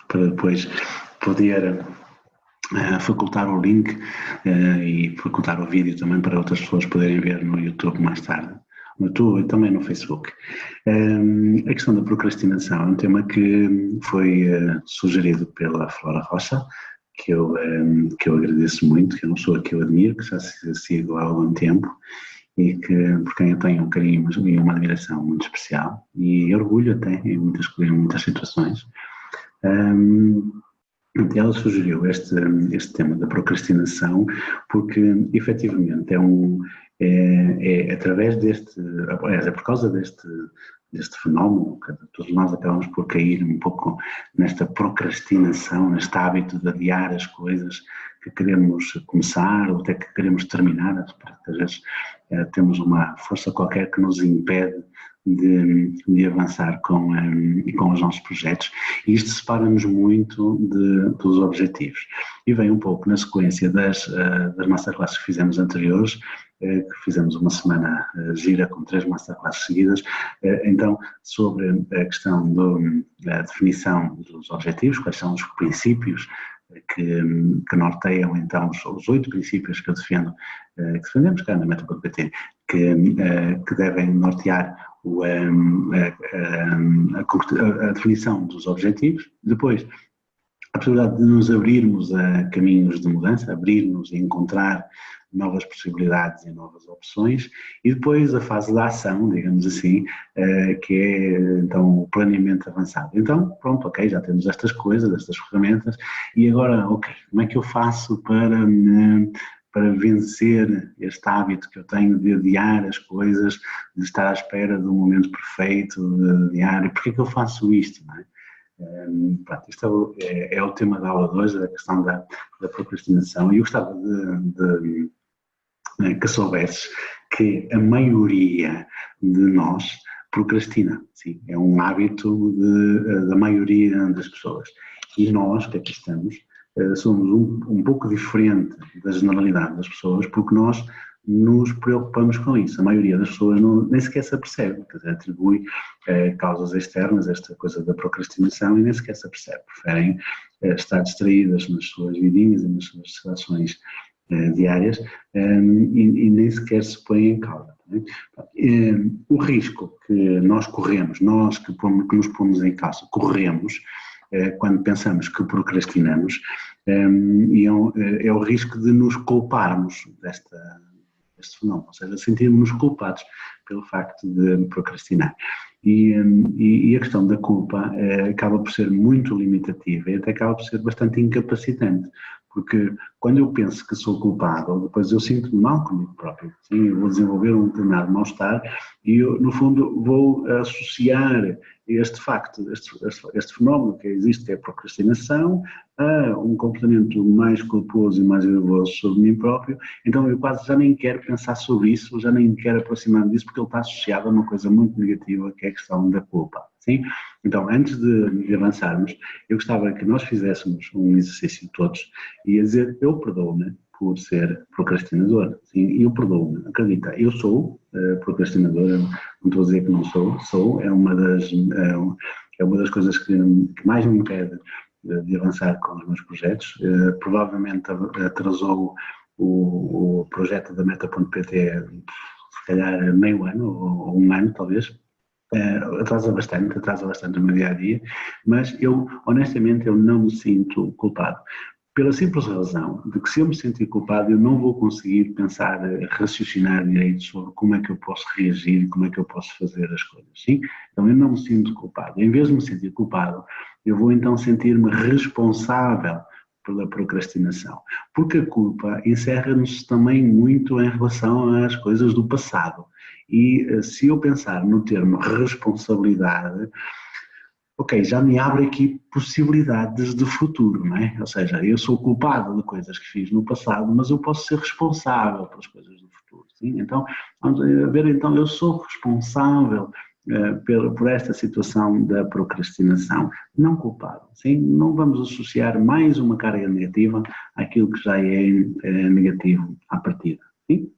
para depois poder facultar o link e facultar o vídeo também para outras pessoas poderem ver no YouTube mais tarde. No YouTube e também no Facebook. A questão da procrastinação é um tema que foi sugerido pela Flora Rocha, que eu agradeço muito, que é uma pessoa que eu admiro, que já sigo há algum tempo e por quem eu tenho um carinho e uma admiração muito especial e orgulho até em muitas situações. Ela sugeriu este tema da procrastinação porque efetivamente é através é por causa deste fenómeno que todos nós acabamos por cair um pouco nesta procrastinação, neste hábito de adiar as coisas que queremos começar ou até que queremos terminar, porque às vezes temos uma força qualquer que nos impede de avançar com os nossos projetos e isto separa-nos muito dos objetivos. E vem um pouco na sequência das masterclasses que fizemos anteriores, que fizemos uma semana gira com 3 masterclasses seguidas, então sobre a questão da definição dos objetivos, quais são os princípios que norteiam então os 8 princípios que eu defendo, que defendemos cá na Meta.pt, que devem nortear a definição dos objetivos. Depois, a possibilidade de nos abrirmos a caminhos de mudança, abrir-nos e encontrar novas possibilidades e novas opções, e depois a fase da ação, digamos assim, que é então o planeamento avançado. Então, pronto, ok, já temos estas coisas, estas ferramentas, e agora, ok, como é que eu faço para vencer este hábito que eu tenho de adiar as coisas, de estar à espera do momento perfeito, de adiar, e porquê que eu faço isto, não é? Pronto, isto é o tema da aula de hoje, a questão da procrastinação, e eu gostava que soubesses que a maioria de nós procrastina, sim, é um hábito da maioria das pessoas, e nós que aqui estamos somos um pouco diferente da generalidade das pessoas porque nós nos preocupamos com isso. A maioria das pessoas nem sequer se apercebe, quer dizer, atribui causas externas a esta coisa da procrastinação e nem sequer se apercebe. Preferem estar distraídas nas suas vidinhas e nas suas relações diárias e nem sequer se põem em causa. O risco que nós corremos, nós que nos pomos em causa, corremos quando pensamos que procrastinamos, é o risco de nos culparmos deste fenómeno, ou seja, sentirmos-nos culpados pelo facto de procrastinar. E a questão da culpa acaba por ser muito limitativa e até acaba por ser bastante incapacitante, porque quando eu penso que sou culpado, depois eu sinto-me mal comigo próprio, sim, eu vou desenvolver um determinado mal-estar e eu, no fundo, vou associar este facto, este fenómeno que existe, que é a procrastinação, a um comportamento mais culposo e mais nervoso sobre mim próprio, então eu quase já nem quero pensar sobre isso, já nem quero aproximar-me disso, porque ele está associado a uma coisa muito negativa, que é a questão da culpa, sim? Então, antes de avançarmos, eu gostava que nós fizéssemos um exercício todos e a dizer, eu perdoo-me por ser procrastinador, sim, eu perdoo-me, acredita, eu sou procrastinador, não estou a dizer que não sou, é uma das coisas que mais me impede de avançar com os meus projetos, provavelmente atrasou o projeto da Meta.pt se calhar meio ano ou um ano talvez, atrasa bastante o meu dia-a-dia, mas honestamente eu não me sinto culpado. Pela simples razão de que se eu me sentir culpado eu não vou conseguir pensar, raciocinar direito sobre como é que eu posso reagir, como é que eu posso fazer as coisas, sim? Então eu não me sinto culpado. Em vez de me sentir culpado, eu vou então sentir-me responsável pela procrastinação, porque a culpa encerra-nos também muito em relação às coisas do passado. E se eu pensar no termo responsabilidade, ok, já me abre aqui possibilidades de futuro, não é? Ou seja, eu sou culpado de coisas que fiz no passado, mas eu posso ser responsável pelas coisas do futuro, sim? Então, vamos ver, então, eu sou responsável por esta situação da procrastinação, não culpado, sim? Não vamos associar mais uma carga negativa àquilo que já é negativo à partida, sim?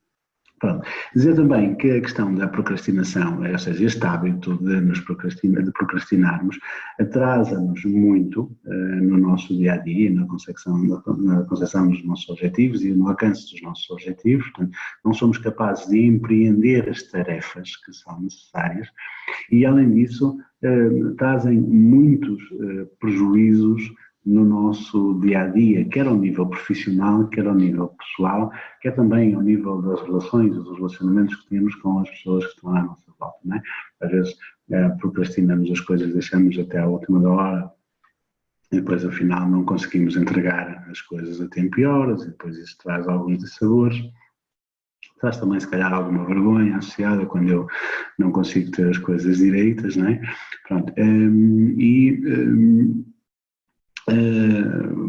Pronto. Dizer também que a questão da procrastinação, ou seja, este hábito de procrastinarmos, atrasa-nos muito no nosso dia a dia, na concepção dos nossos objetivos e no alcance dos nossos objetivos. Portanto, não somos capazes de empreender as tarefas que são necessárias e, além disso, trazem muitos prejuízos no nosso dia-a-dia, quer ao nível profissional, quer ao nível pessoal, quer também ao nível das relações, dos relacionamentos que temos com as pessoas que estão à nossa volta, não é? Às vezes procrastinamos as coisas, deixamos até à última hora e depois afinal não conseguimos entregar as coisas a tempo e horas e depois isso traz alguns dissabores. Traz também, se calhar, alguma vergonha associada quando eu não consigo ter as coisas direitas, não é? Pronto,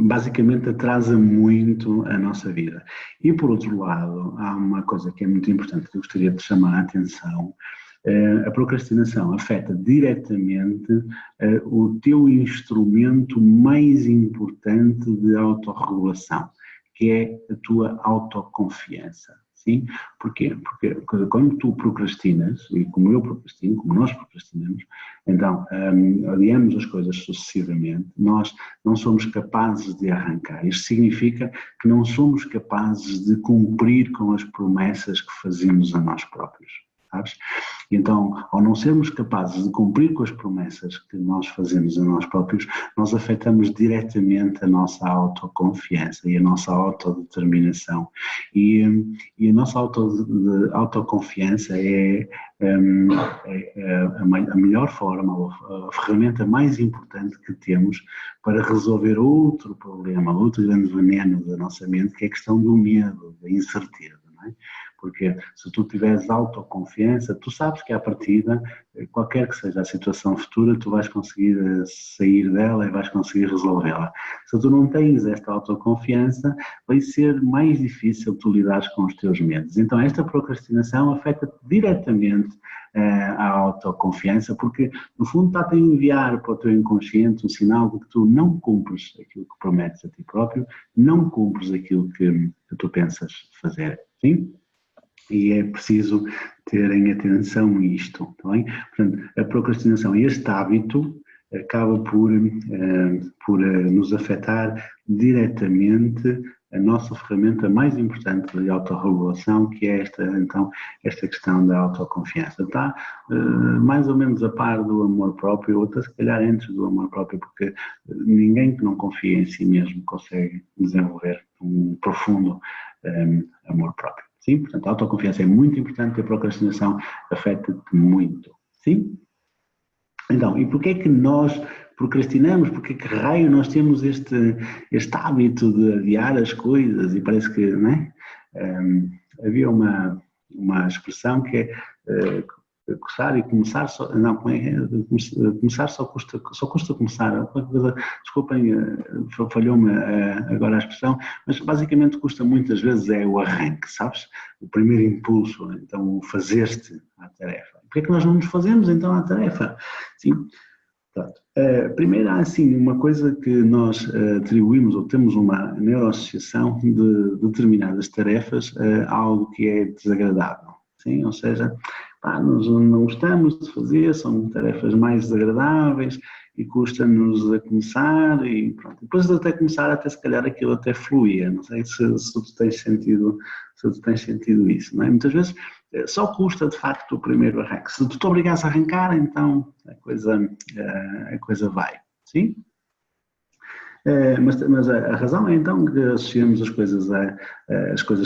basicamente atrasa muito a nossa vida. E por outro lado, há uma coisa que é muito importante que eu gostaria de chamar a atenção. A procrastinação afeta diretamente o teu instrumento mais importante de autorregulação, que é a tua autoconfiança. Sim? Porquê? Porque quando tu procrastinas, e como eu procrastino, como nós procrastinamos, então adiamos as coisas sucessivamente, nós não somos capazes de arrancar. Isto significa que não somos capazes de cumprir com as promessas que fazemos a nós próprios. Sabes? Então, ao não sermos capazes de cumprir com as promessas que nós fazemos a nós próprios, nós afetamos diretamente a nossa autoconfiança e a nossa autodeterminação. E a nossa autoconfiança é a melhor forma, a ferramenta mais importante que temos para resolver outro problema, outro grande veneno da nossa mente, que é a questão do medo, da incerteza. Não é? Porque se tu tiveres autoconfiança, tu sabes que à partida, qualquer que seja a situação futura, tu vais conseguir sair dela e vais conseguir resolvê-la. Se tu não tens esta autoconfiança, vai ser mais difícil tu lidares com os teus medos. Então esta procrastinação afeta diretamente a autoconfiança, porque no fundo está-te a enviar para o teu inconsciente um sinal de que tu não cumpres aquilo que prometes a ti próprio, não cumpres aquilo que tu pensas fazer. Sim? E é preciso terem atenção a isto, tá bem? Portanto, a procrastinação, este hábito, acaba por nos afetar diretamente a nossa ferramenta mais importante de autorregulação, que é esta questão da autoconfiança. Está mais ou menos a par do amor próprio, ou até se calhar antes do amor próprio, porque ninguém que não confia em si mesmo consegue desenvolver um profundo amor próprio. Sim? Portanto, a autoconfiança é muito importante e a procrastinação afeta-te muito. Sim? Então, e porquê é que nós procrastinamos? Porquê que raio nós temos este hábito de adiar as coisas? E parece que, não é? Havia uma expressão que é começar e começar só, não, começar só custa começar. Desculpem, falhou-me agora a expressão, mas basicamente custa muitas vezes é o arranque, sabes? O primeiro impulso, então o fazer-te à tarefa. Porquê é que nós não nos fazemos então à tarefa? Sim. Portanto, primeiro há assim uma coisa que nós atribuímos ou temos uma neuroassociação de determinadas tarefas a algo que é desagradável, sim? Ou seja, nós não gostamos de fazer, são tarefas mais desagradáveis e custa-nos a começar e pronto. Depois de até começar, até se calhar aquilo até fluía, não sei se tu tens sentido isso, não é? Muitas vezes só custa de facto o primeiro arranque. Se tu te obrigares a arrancar, então a coisa vai, sim? Mas a razão é então que associamos as coisas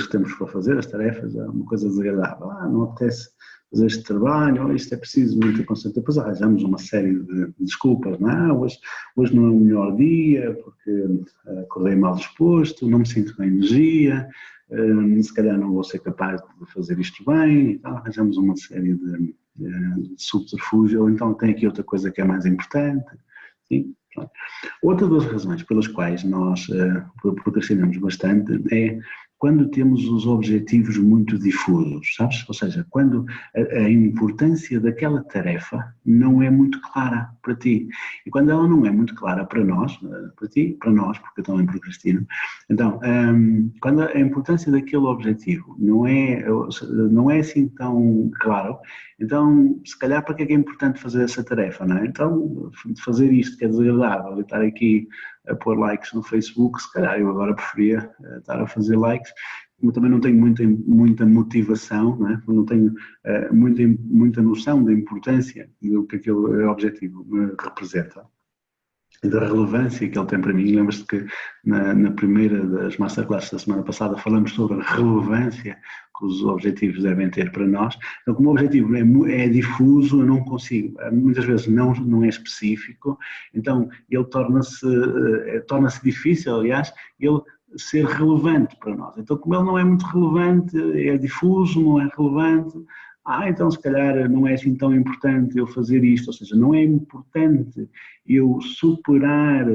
que temos para fazer, as tarefas, a uma coisa desagradável. Não apetece fazer este trabalho, isto é preciso muita concentração. Depois arranjamos uma série de desculpas, não é? Hoje não é o melhor dia, porque acordei mal disposto, não me sinto com energia, se calhar não vou ser capaz de fazer isto bem, então arranjamos uma série de subterfúgios, ou então tem aqui outra coisa que é mais importante, sim? Outra das razões pelas quais nós procrastinamos bastante é quando temos os objetivos muito difusos, sabes? Ou seja, quando a importância daquela tarefa não é muito clara para ti. E quando ela não é muito clara para nós, para ti, para nós, porque eu também procrastino, então, quando a importância daquele objetivo não é assim tão claro, então, se calhar, para que é importante fazer essa tarefa, não é? Então, fazer isto que é desagradável, estar aqui a pôr likes no Facebook, se calhar eu agora preferia estar a fazer likes, como também não tenho muita motivação, não é? Não tenho muita noção da importância do que aquele objetivo me representa e da relevância que ele tem para mim. Lembras-te que na primeira das masterclasses da semana passada falamos sobre a relevância que os objetivos devem ter para nós. Então, como o objetivo é difuso, eu não consigo, muitas vezes não é específico, então ele torna-se difícil, aliás, ele ser relevante para nós. Então, como ele não é muito relevante, é difuso, não é relevante, então se calhar não é assim tão importante eu fazer isto, ou seja, não é importante eu superar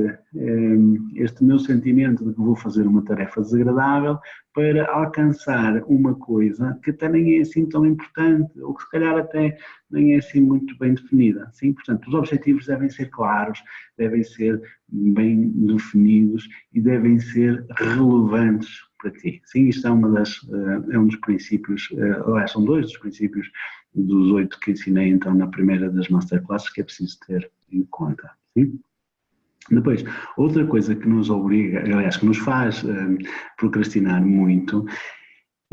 este meu sentimento de que vou fazer uma tarefa desagradável para alcançar uma coisa que até nem é assim tão importante, ou que se calhar até nem é assim muito bem definida. Sim? Portanto, os objetivos devem ser claros, devem ser bem definidos e devem ser relevantes para ti. Sim, isto é um dos princípios, aliás, são dois dos princípios dos 8 que ensinei então na primeira das masterclasses que é preciso ter em conta. Sim? Depois, outra coisa que nos obriga, aliás, que nos faz procrastinar muito,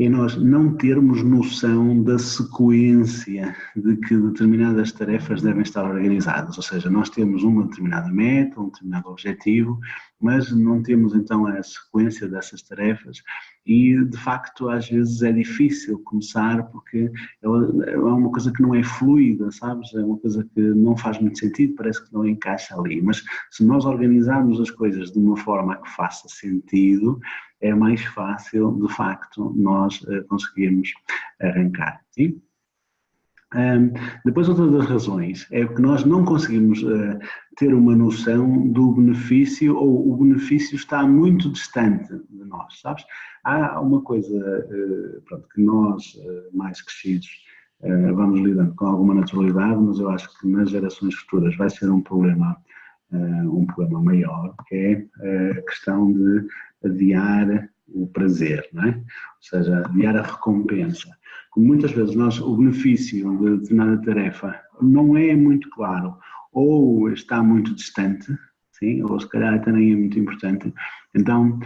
é nós não termos noção da sequência de que determinadas tarefas devem estar organizadas. Ou seja, nós temos uma determinada meta, um determinado objetivo, mas não temos então a sequência dessas tarefas e, de facto, às vezes é difícil começar porque é uma coisa que não é fluida, sabes? É uma coisa que não faz muito sentido, parece que não encaixa ali. Mas se nós organizarmos as coisas de uma forma que faça sentido, é mais fácil, de facto, nós conseguirmos arrancar. Sim? Depois, outra das razões é que nós não conseguimos ter uma noção do benefício ou o benefício está muito distante de nós, sabes? Há uma coisa pronto, que nós, mais crescidos, vamos lidando com alguma naturalidade, mas eu acho que nas gerações futuras vai ser um problema maior, que é a questão de adiar o prazer, não é? Ou seja, adiar a recompensa. Como muitas vezes o benefício de determinada tarefa não é muito claro ou está muito distante, sim, ou se calhar até nem é muito importante, então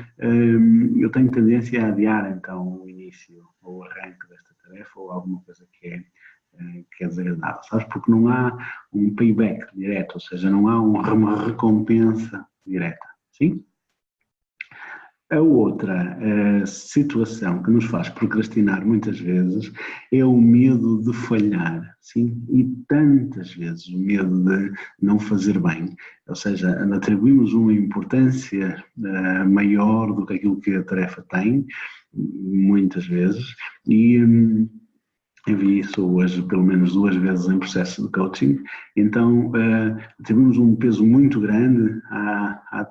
eu tenho tendência a adiar então o início ou o arranque desta tarefa ou alguma coisa que é desagradável, sabes? Porque não há um payback direto, ou seja, não há uma recompensa direta, sim? A outra situação que nos faz procrastinar muitas vezes é o medo de falhar, sim? E tantas vezes o medo de não fazer bem, ou seja, atribuímos uma importância maior do que aquilo que a tarefa tem, muitas vezes, e eu vi isso hoje pelo menos 2 vezes em processo de coaching, então tivemos um peso muito grande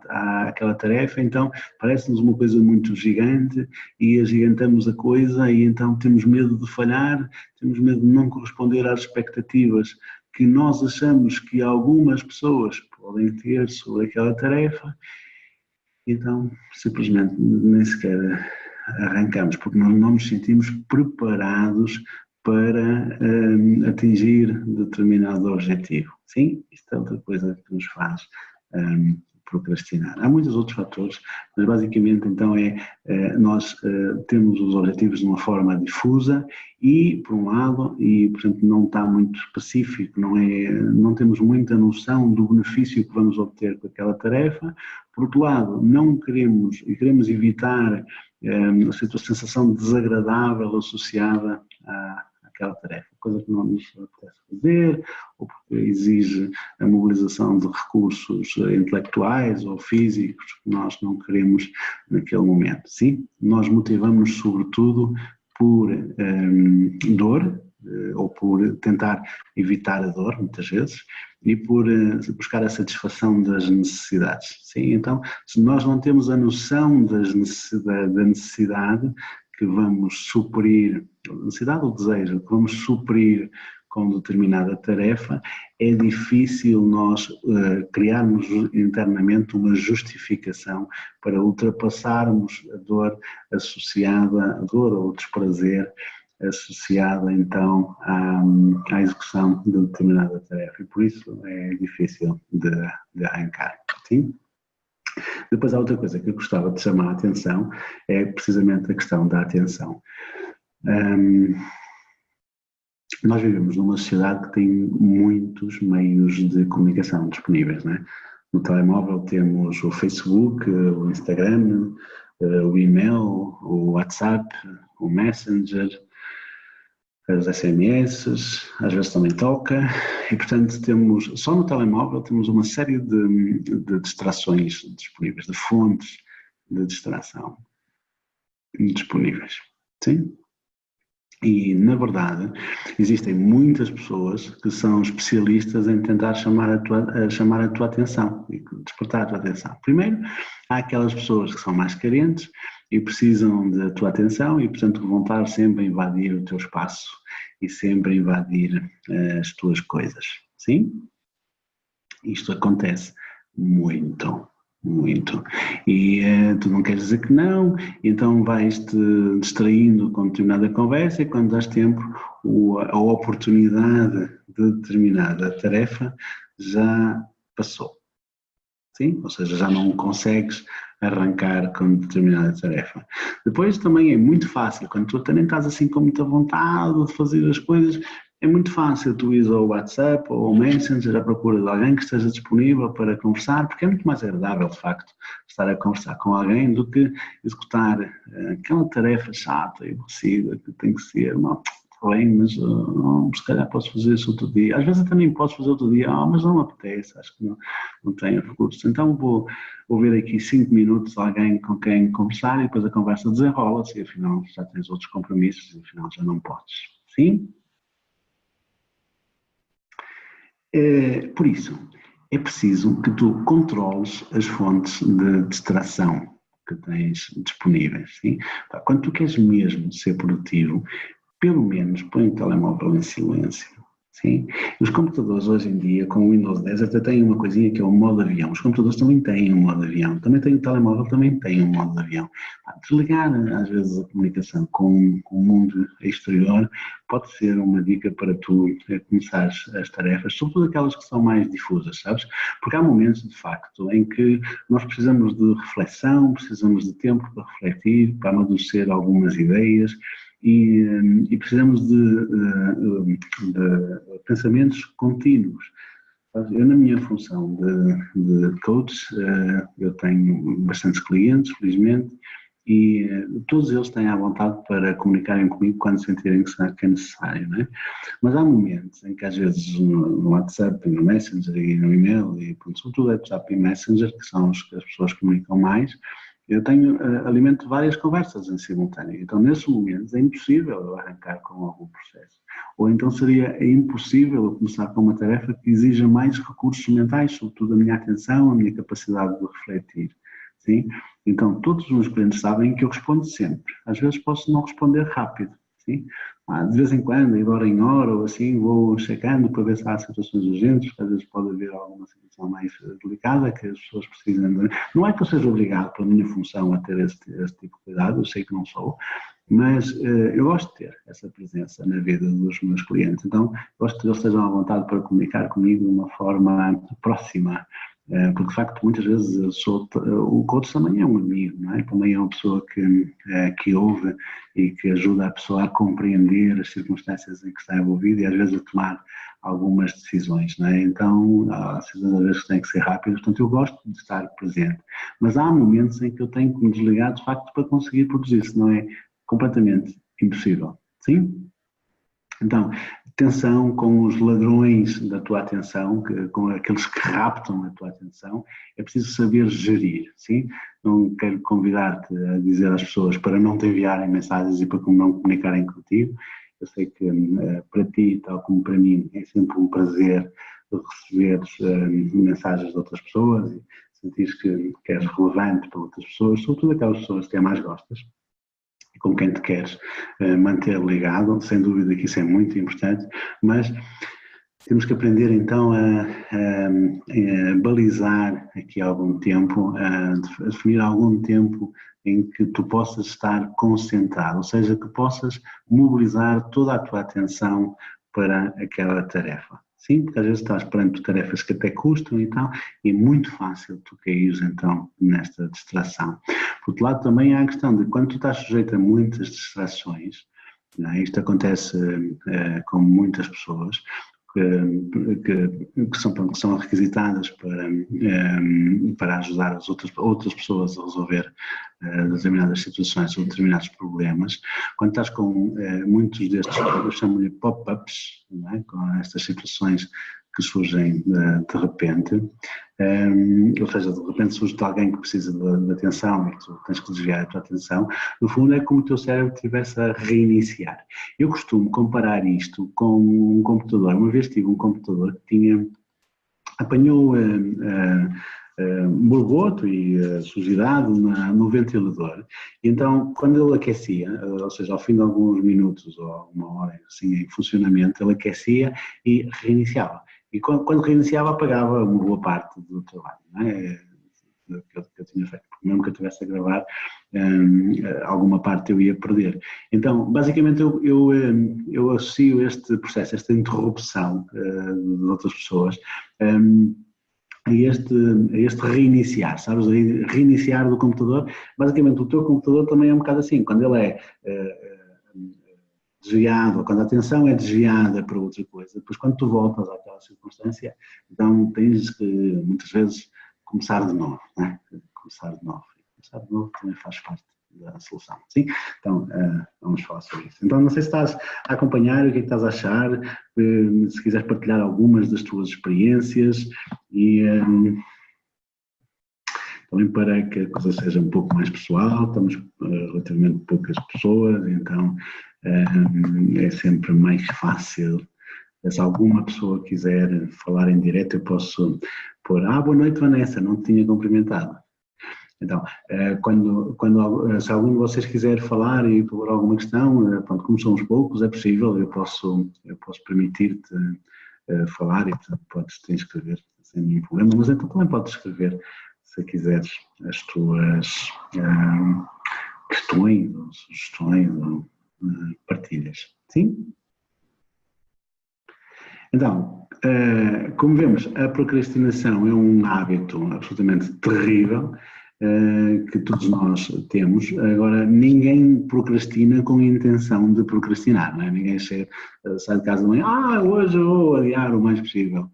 àquela tarefa, então parece-nos uma coisa muito gigante e agigantamos a coisa e então temos medo de falhar, temos medo de não corresponder às expectativas que nós achamos que algumas pessoas podem ter sobre aquela tarefa, então simplesmente nem sequer arrancamos, porque nós não nos sentimos preparados para atingir determinado objetivo. Sim, isto é outra coisa que nos faz procrastinar. Há muitos outros fatores, mas basicamente então nós temos os objetivos de uma forma difusa e, por um lado, e portanto não está muito específico, não temos muita noção do benefício que vamos obter com aquela tarefa. Por outro lado, não queremos evitar a sensação desagradável associada àquela tarefa, coisa que não nos apetece fazer, ou porque exige a mobilização de recursos intelectuais ou físicos que nós não queremos naquele momento. Sim, nós motivamos-nos sobretudo por dor, ou por tentar evitar a dor, muitas vezes, e por buscar a satisfação das necessidades. Sim? Então, se nós não temos a noção da necessidade que vamos suprir, a necessidade ou desejo que vamos suprir com determinada tarefa, é difícil nós criarmos internamente uma justificação para ultrapassarmos a dor associada, a dor ou o desprazer associada então à execução de determinada tarefa, e por isso é difícil de arrancar. Sim? Depois há outra coisa que eu gostava de chamar a atenção, é precisamente a questão da atenção. Nós vivemos numa sociedade que tem muitos meios de comunicação disponíveis, não é? No telemóvel temos o Facebook, o Instagram, o e-mail, o WhatsApp, o Messenger, os SMS, às vezes também toca, e portanto temos, só no telemóvel temos uma série de distrações disponíveis, de fontes de distração disponíveis, sim? E, na verdade, existem muitas pessoas que são especialistas em tentar chamar a tua atenção e despertar a tua atenção. Primeiro, há aquelas pessoas que são mais carentes e precisam da tua atenção e, portanto, vão estar sempre a invadir o teu espaço e sempre a invadir as tuas coisas. Sim? Isto acontece muito. Muito. E tu não queres dizer que não, então vais-te distraindo com determinada conversa e quando dás tempo, a oportunidade de determinada tarefa já passou. Sim? Ou seja, já não consegues arrancar com determinada tarefa. Depois também é muito fácil, quando tu nem estás assim com muita vontade de fazer as coisas, é muito fácil tu ires ao WhatsApp ou ao Messenger à procura de alguém que esteja disponível para conversar, porque é muito mais agradável, de facto, estar a conversar com alguém do que executar aquela tarefa chata e aborrecida que tem que ser, não, bem, mas se calhar posso fazer isso outro dia. Às vezes eu também posso fazer outro dia, mas não me apetece, acho que não tenho recursos. Então vou ver aqui 5 minutos alguém com quem conversar e depois a conversa desenrola-se e afinal já tens outros compromissos e afinal já não podes. Sim? Por isso, é preciso que tu controles as fontes de distração que tens disponíveis. Sim? Quando tu queres mesmo ser produtivo, pelo menos põe o telemóvel em silêncio. Sim? Os computadores hoje em dia, com o Windows 10, até têm uma coisinha que é o modo avião. Os computadores também têm um modo avião. Também tem o telemóvel, também tem um modo avião. Desligar, às vezes, a comunicação com o mundo exterior pode ser uma dica para tu começares as tarefas, sobretudo aquelas que são mais difusas, sabes? Porque há momentos, de facto, em que nós precisamos de reflexão, precisamos de tempo para refletir, para amadurecer algumas ideias, e precisamos de pensamentos contínuos. Eu, na minha função de coach, eu tenho bastantes clientes, felizmente, e todos eles têm à vontade para comunicarem comigo quando sentirem que é necessário, não é? Mas há momentos em que às vezes no WhatsApp, no Messenger e no e-mail, e sobretudo WhatsApp e Messenger, que são os que as pessoas comunicam mais, eu alimento várias conversas em simultâneo, então nesses momentos é impossível eu arrancar com algum processo. Ou então seria impossível eu começar com uma tarefa que exija mais recursos mentais, sobretudo a minha atenção, a minha capacidade de refletir. Sim? Então todos os meus clientes sabem que eu respondo sempre. Às vezes posso não responder rápido. Sim? De vez em quando, de hora em hora, ou assim, vou checando para ver se há situações urgentes, às vezes pode haver alguma situação mais delicada que as pessoas precisam de... Não é que eu seja obrigado, pela minha função, a ter esse tipo de cuidado, eu sei que não sou, mas eu gosto de ter essa presença na vida dos meus clientes, então gosto que eles estejam à vontade para comunicar comigo de uma forma próxima, porque de facto muitas vezes eu sou, o coach também é um amigo, não é? Também é uma pessoa que ouve e que ajuda a pessoa a compreender as circunstâncias em que está envolvida e às vezes a tomar algumas decisões, não é? Então há decisões às vezes que têm que ser rápidas, portanto eu gosto de estar presente, mas há momentos em que eu tenho que me desligar de facto para conseguir produzir, senão é completamente impossível, sim? Então, atenção com os ladrões da tua atenção, com aqueles que raptam a tua atenção, é preciso saber gerir, sim? Não quero convidar-te a dizer às pessoas para não te enviarem mensagens e para não comunicarem contigo, Eu sei que para ti, tal como para mim, é sempre um prazer receber mensagens de outras pessoas e sentir que és relevante para outras pessoas, sobretudo aquelas pessoas que mais gostas e com quem te queres manter ligado. Sem dúvida que isso é muito importante, mas temos que aprender então a balizar aqui algum tempo, a definir algum tempo em que tu possas estar concentrado, ou seja, que possas mobilizar toda a tua atenção para aquela tarefa. Sim, porque às vezes estás perante tarefas que até custam e tal, e é muito fácil tu caíres então nesta distração. Por outro lado também há a questão de quando tu estás sujeito a muitas distrações, não é? Isto acontece com muitas pessoas, que são requisitadas para ajudar as outras pessoas a resolver determinadas situações ou determinados problemas. Quando estás com muitos destes, eu chamo-lhe pop-ups, é? Com estas situações que surgem de repente, ou seja, de repente surge de alguém que precisa de atenção e que tu tens que desviar a tua atenção, no fundo é como o teu cérebro estivesse a reiniciar. Eu costumo comparar isto com um computador. Uma vez tive um computador que apanhou borboto e sujidade no ventilador, e então quando ele aquecia, ou seja, ao fim de alguns minutos ou uma hora assim em funcionamento, ele aquecia e reiniciava. E quando reiniciava, apagava uma boa parte do trabalho, não é? Que eu tinha feito, porque mesmo que eu estivesse a gravar, alguma parte eu ia perder. Então, basicamente, eu associo este processo, esta interrupção de outras pessoas, a este reiniciar, sabes? Reiniciar do computador. Basicamente, o teu computador também é um bocado assim, quando ele é desviado, quando a atenção é desviada para outra coisa, depois quando tu voltas àquela circunstância, então tens que, muitas vezes, começar de novo, né? Começar de novo também faz parte da solução, sim? Então, vamos falar sobre isso. Então, não sei se estás a acompanhar, o que é que estás a achar, se quiseres partilhar algumas das tuas experiências e também para que a coisa seja um pouco mais pessoal, estamos relativamente poucas pessoas, então é sempre mais fácil. Se alguma pessoa quiser falar em direto, eu posso pôr, boa noite Vanessa, não te tinha cumprimentado. Então, se algum de vocês quiser falar e pôr alguma questão, pronto, como somos poucos, é possível, eu posso permitir-te falar e podes te inscrever sem nenhum problema, mas então também podes escrever, se quiseres, as tuas questões ou sugestões ou partilhas. Sim? Então, como vemos, a procrastinação é um hábito absolutamente terrível que todos nós temos. Agora, ninguém procrastina com a intenção de procrastinar, não é? Ninguém sai de casa de manhã, hoje eu vou adiar o mais possível.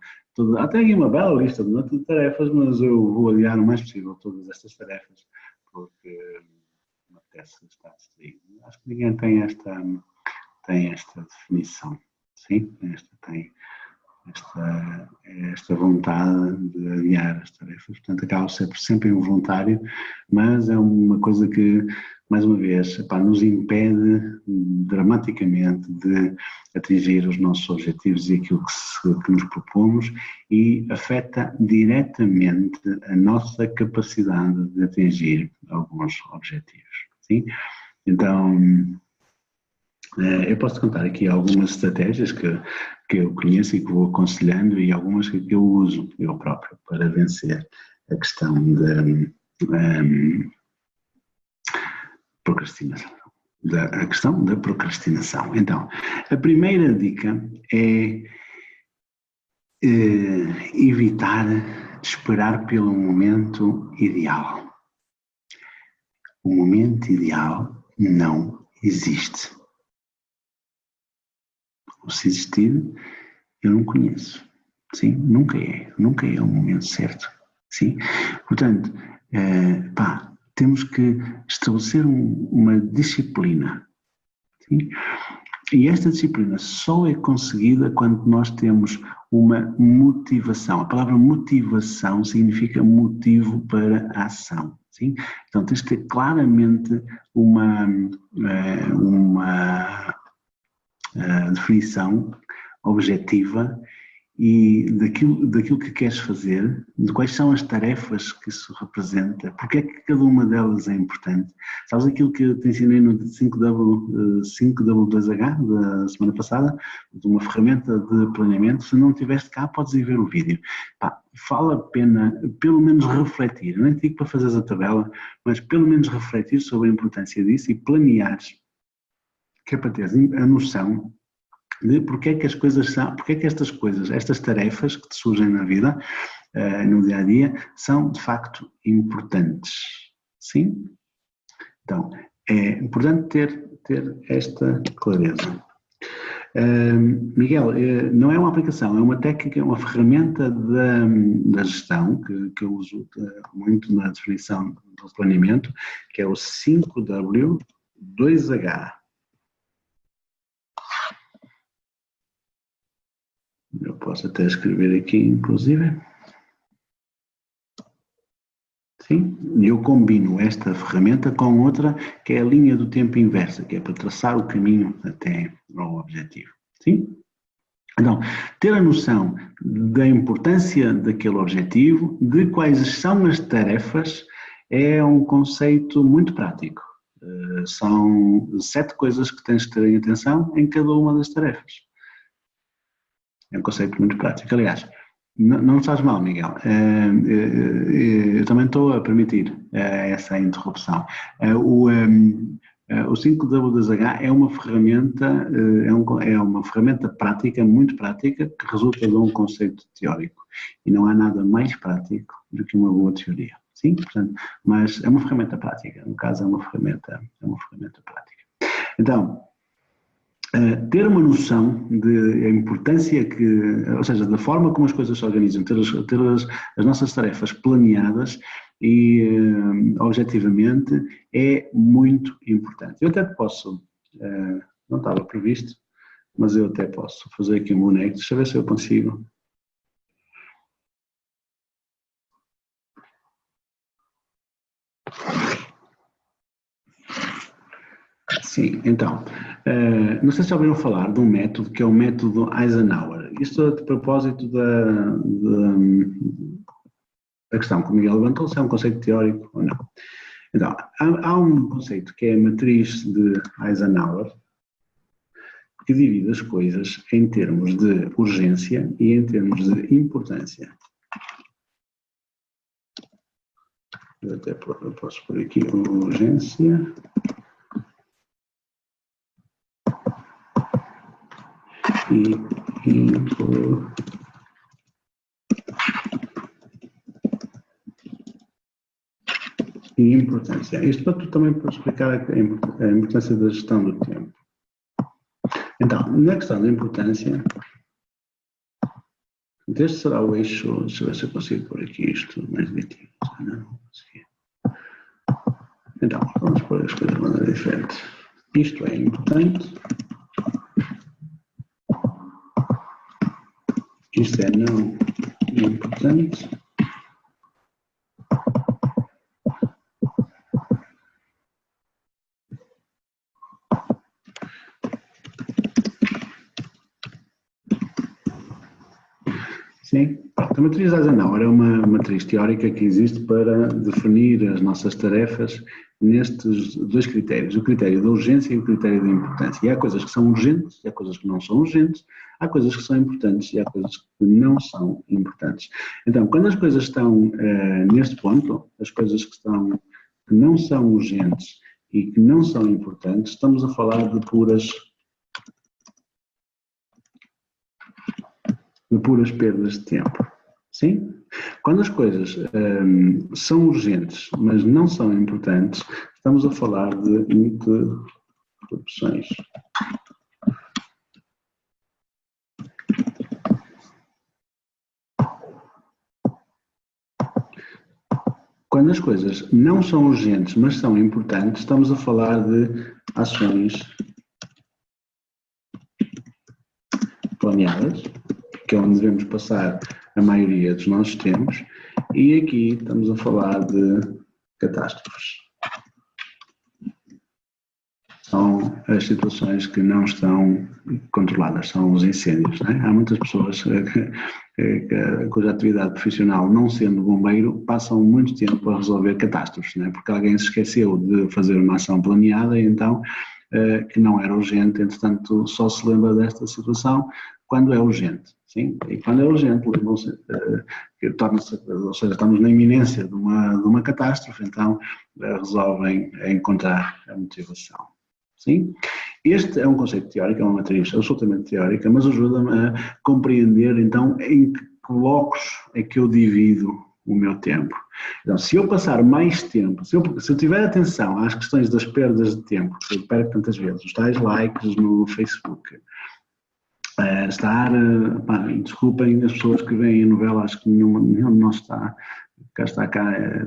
Até aqui uma bela lista de tarefas, mas eu vou adiar o mais possível todas estas tarefas, porque me apetece estar distraído. Acho que ninguém tem esta definição. Sim, esta vontade de adiar as tarefas, portanto acaba sempre involuntário, mas é uma coisa que, mais uma vez, nos impede dramaticamente de atingir os nossos objetivos e aquilo que nos propomos e afeta diretamente a nossa capacidade de atingir alguns objetivos. Sim? Então, eu posso contar aqui algumas estratégias que eu conheço e que vou aconselhando e algumas que eu uso eu próprio para vencer a questão da procrastinação. A questão da procrastinação. Então, a primeira dica é evitar esperar pelo momento ideal. O momento ideal não existe. Ou se existir, eu não conheço. Sim, nunca é o momento certo. Sim, portanto, temos que estabelecer uma disciplina. Sim? E esta disciplina só é conseguida quando nós temos uma motivação. A palavra motivação significa motivo para a ação. Sim? Então tens que ter claramente uma definição objetiva e daquilo que queres fazer, de quais são as tarefas que isso representa, porque é que cada uma delas é importante. Sabes aquilo que eu te ensinei no 5W2H da semana passada, de uma ferramenta de planeamento? Se não estiveste cá, podes ir ver o vídeo. Pá, vale a pena pelo menos refletir, não digo para fazeres a tabela, mas pelo menos refletir sobre a importância disso e planeares, que é para teres a noção de porque é que as coisas são, porque é que estas coisas, estas tarefas que te surgem na vida, no dia a dia, são de facto importantes. Sim? Então, é importante ter esta clareza. Miguel, não é uma aplicação, é uma técnica, uma ferramenta da gestão que eu uso muito na definição do planeamento, que é o 5W2H. Eu posso até escrever aqui, inclusive. Sim, eu combino esta ferramenta com outra, que é a linha do tempo inversa, que é para traçar o caminho até ao objetivo. Sim? Então, ter a noção da importância daquele objetivo, de quais são as tarefas, é um conceito muito prático. São 7 coisas que tens de ter em atenção em cada uma das tarefas. É um conceito muito prático. Aliás, não faz mal, Miguel. Eu também estou a permitir essa interrupção. O 5W2H é uma ferramenta, é uma ferramenta prática, muito prática, que resulta de um conceito teórico. E não há nada mais prático do que uma boa teoria. Sim? Portanto, mas é uma ferramenta prática. No caso, é uma ferramenta prática. Então, ter uma noção da importância ou seja, da forma como as coisas se organizam, ter as nossas tarefas planeadas e objetivamente é muito importante. Eu até posso, não estava previsto, mas eu até posso fazer aqui um boneco, deixa eu ver se eu consigo. Sim, então, não sei se já ouviram falar de um método que é o método Eisenhower. Isto a propósito da questão que o Miguel levantou, se é um conceito teórico ou não. Então, há um conceito que é a matriz de Eisenhower, que divide as coisas em termos de urgência e em termos de importância. Eu até posso pôr aqui urgência e importância. Isto para tu também para explicar a importância da gestão do tempo. Então, na questão da importância, este será o eixo, deixa eu ver se eu consigo pôr aqui isto mais direitinho. Não consegui. Então, vamos pôr as coisas de maneira diferente. Isto é importante. Isto é não importante. Sim, a matriz Eisenhower é uma matriz teórica que existe para definir as nossas tarefas nestes 2 critérios, o critério da urgência e o critério da importância. E há coisas que são urgentes e há coisas que não são urgentes, há coisas que são importantes e há coisas que não são importantes. Então, quando as coisas estão neste ponto, as coisas que não são urgentes e que não são importantes, estamos a falar de puras perdas de tempo. Sim? Quando as coisas são urgentes, mas não são importantes, estamos a falar de interrupções. Quando as coisas não são urgentes, mas são importantes, estamos a falar de ações planeadas, que é onde devemos passar a maioria dos nossos tempos, e aqui estamos a falar de catástrofes. são as situações que não estão controladas, são os incêndios. Não é? Há muitas pessoas cuja atividade profissional, não sendo bombeiro, passam muito tempo a resolver catástrofes, não é? Porque alguém se esqueceu de fazer uma ação planeada e então que não era urgente, entretanto só se lembra desta situação quando é urgente. Sim? E quando é urgente, lembram-se que torna-se, ou seja, estamos na iminência de uma catástrofe, então resolvem encontrar a motivação. Sim? Este é um conceito teórico, é uma matriz absolutamente teórica, mas ajuda-me a compreender então em que blocos é que eu divido o meu tempo. Então, se eu passar mais tempo, se eu tiver atenção às questões das perdas de tempo, que eu perco tantas vezes, os tais likes no Facebook, desculpem as pessoas que veem a novela, acho que nenhum de nós cá,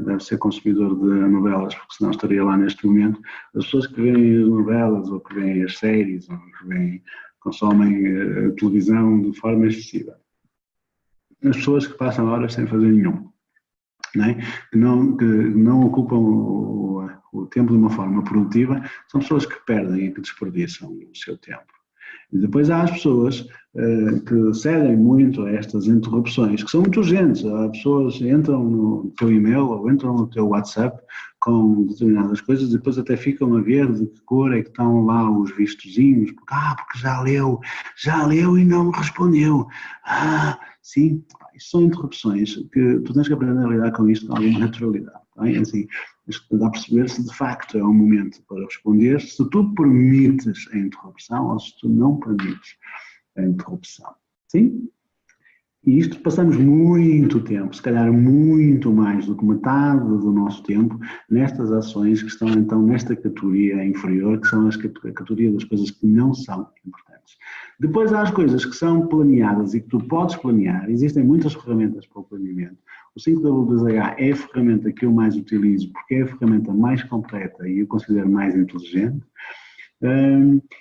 deve ser consumidor de novelas, porque senão estaria lá neste momento. As pessoas que veem as novelas, ou que veem as séries, ou que consomem a televisão de forma excessiva. As pessoas que passam horas sem fazer nenhum, não é? que não ocupam o tempo de uma forma produtiva, são pessoas que perdem e que desperdiçam o seu tempo. E depois há as pessoas que cedem muito a estas interrupções, que são muito urgentes. Há pessoas que entram no teu e-mail ou entram no teu WhatsApp com determinadas coisas e depois até ficam a ver de que cor é que estão lá os vistozinhos, porque já leu e não me respondeu. Sim, isto são interrupções que tu tens que aprender a lidar com isto com alguma naturalidade. Tá? Assim, dá a perceber se de facto é um momento para responder, se tu permites a interrupção ou se tu não permites a interrupção. Sim? E isto passamos muito tempo, se calhar muito mais do que metade do nosso tempo, nestas ações que estão então nesta categoria inferior, que são a categoria das coisas que não são importantes. Depois há as coisas que são planeadas e que tu podes planear, existem muitas ferramentas para o planeamento. O 5W2H é a ferramenta que eu mais utilizo porque é a ferramenta mais completa e eu considero mais inteligente.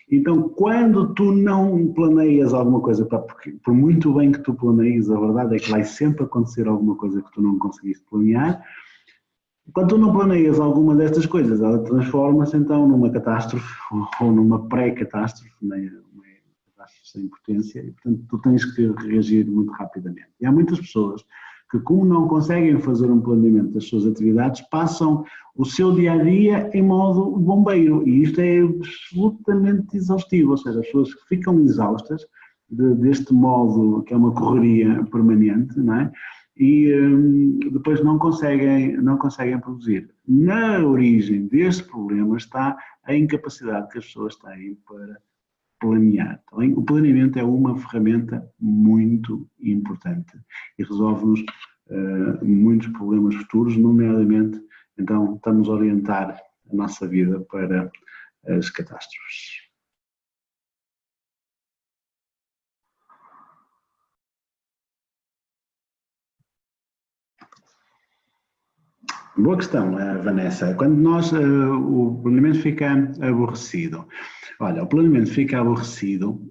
Então, quando tu não planeias alguma coisa, porque por muito bem que tu planeies, a verdade é que vai sempre acontecer alguma coisa que tu não conseguiste planear. Quando tu não planeias alguma destas coisas, ela transforma-se então numa catástrofe ou numa pré-catástrofe, uma catástrofe sem potência, e portanto tu tens que reagir muito rapidamente. E há muitas pessoas que, como não conseguem fazer um planeamento das suas atividades, passam o seu dia-a-dia em modo bombeiro, e isto é absolutamente exaustivo, ou seja, as pessoas ficam exaustas deste modo que é uma correria permanente, não é? E depois não conseguem produzir. Na origem deste problema está a incapacidade que as pessoas têm para planear. Também o planeamento é uma ferramenta muito importante e resolve-nos muitos problemas futuros, nomeadamente, então, estamos a orientar a nossa vida para as catástrofes. Boa questão, Vanessa. Quando o planeamento fica aborrecido. Olha, o planeamento fica aborrecido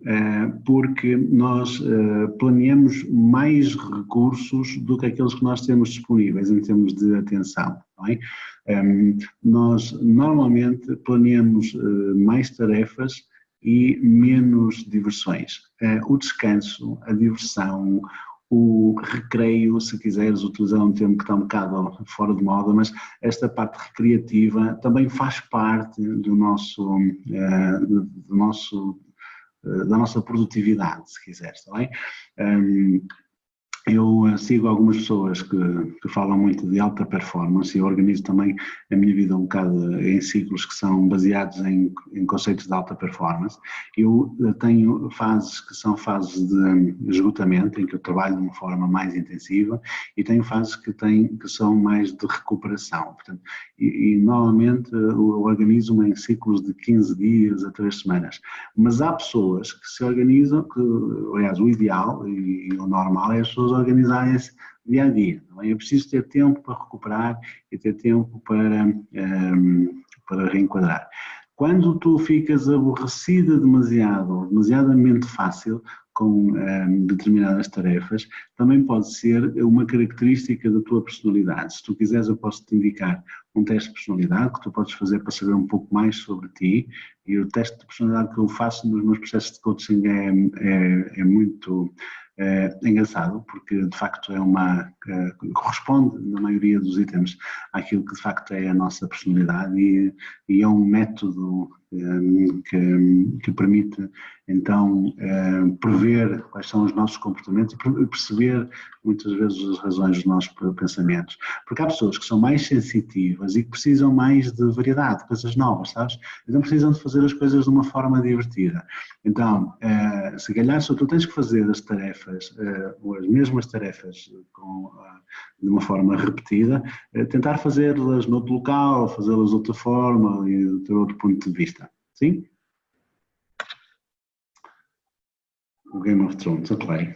porque nós planeamos mais recursos do que aqueles que nós temos disponíveis em termos de atenção. Não é? Nós normalmente planeamos mais tarefas e menos diversões. O descanso, a diversão, o recreio, se quiseres utilizar um termo que está um bocado fora de moda, mas esta parte recreativa também faz parte da nossa produtividade, se quiseres, está bem? Eu sigo algumas pessoas que falam muito de alta performance e eu organizo também a minha vida um bocado em ciclos que são baseados em conceitos de alta performance. Eu tenho fases que são fases de esgotamento, em que eu trabalho de uma forma mais intensiva, e tenho fases que são mais de recuperação. Portanto, e normalmente eu organizo-me em ciclos de 15 dias a 3 semanas. Mas há pessoas que se organizam, aliás, o ideal e o normal é as pessoas organizarem-se dia a dia. Não é? É preciso ter tempo para recuperar e ter tempo para reenquadrar. Quando tu ficas aborrecida demasiadamente fácil, com determinadas tarefas também pode ser uma característica da tua personalidade. Se tu quiseres, eu posso te indicar um teste de personalidade que tu podes fazer para saber um pouco mais sobre ti, e o teste de personalidade que eu faço nos meus processos de coaching é muito engraçado, porque de facto corresponde na maioria dos itens àquilo que de facto é a nossa personalidade, e é um método que permite então prever quais são os nossos comportamentos e perceber muitas vezes as razões dos nossos pensamentos. Porque há pessoas que são mais sensitivas e que precisam mais de variedade, de coisas novas, sabes? Então precisam de fazer as coisas de uma forma divertida. Então, se calhar se tu tens que fazer as tarefas, ou as mesmas tarefas de uma forma repetida, tentar fazê-las noutro local, fazê-las de outra forma e ter outro ponto de vista. Sim? O Game of Thrones, ok.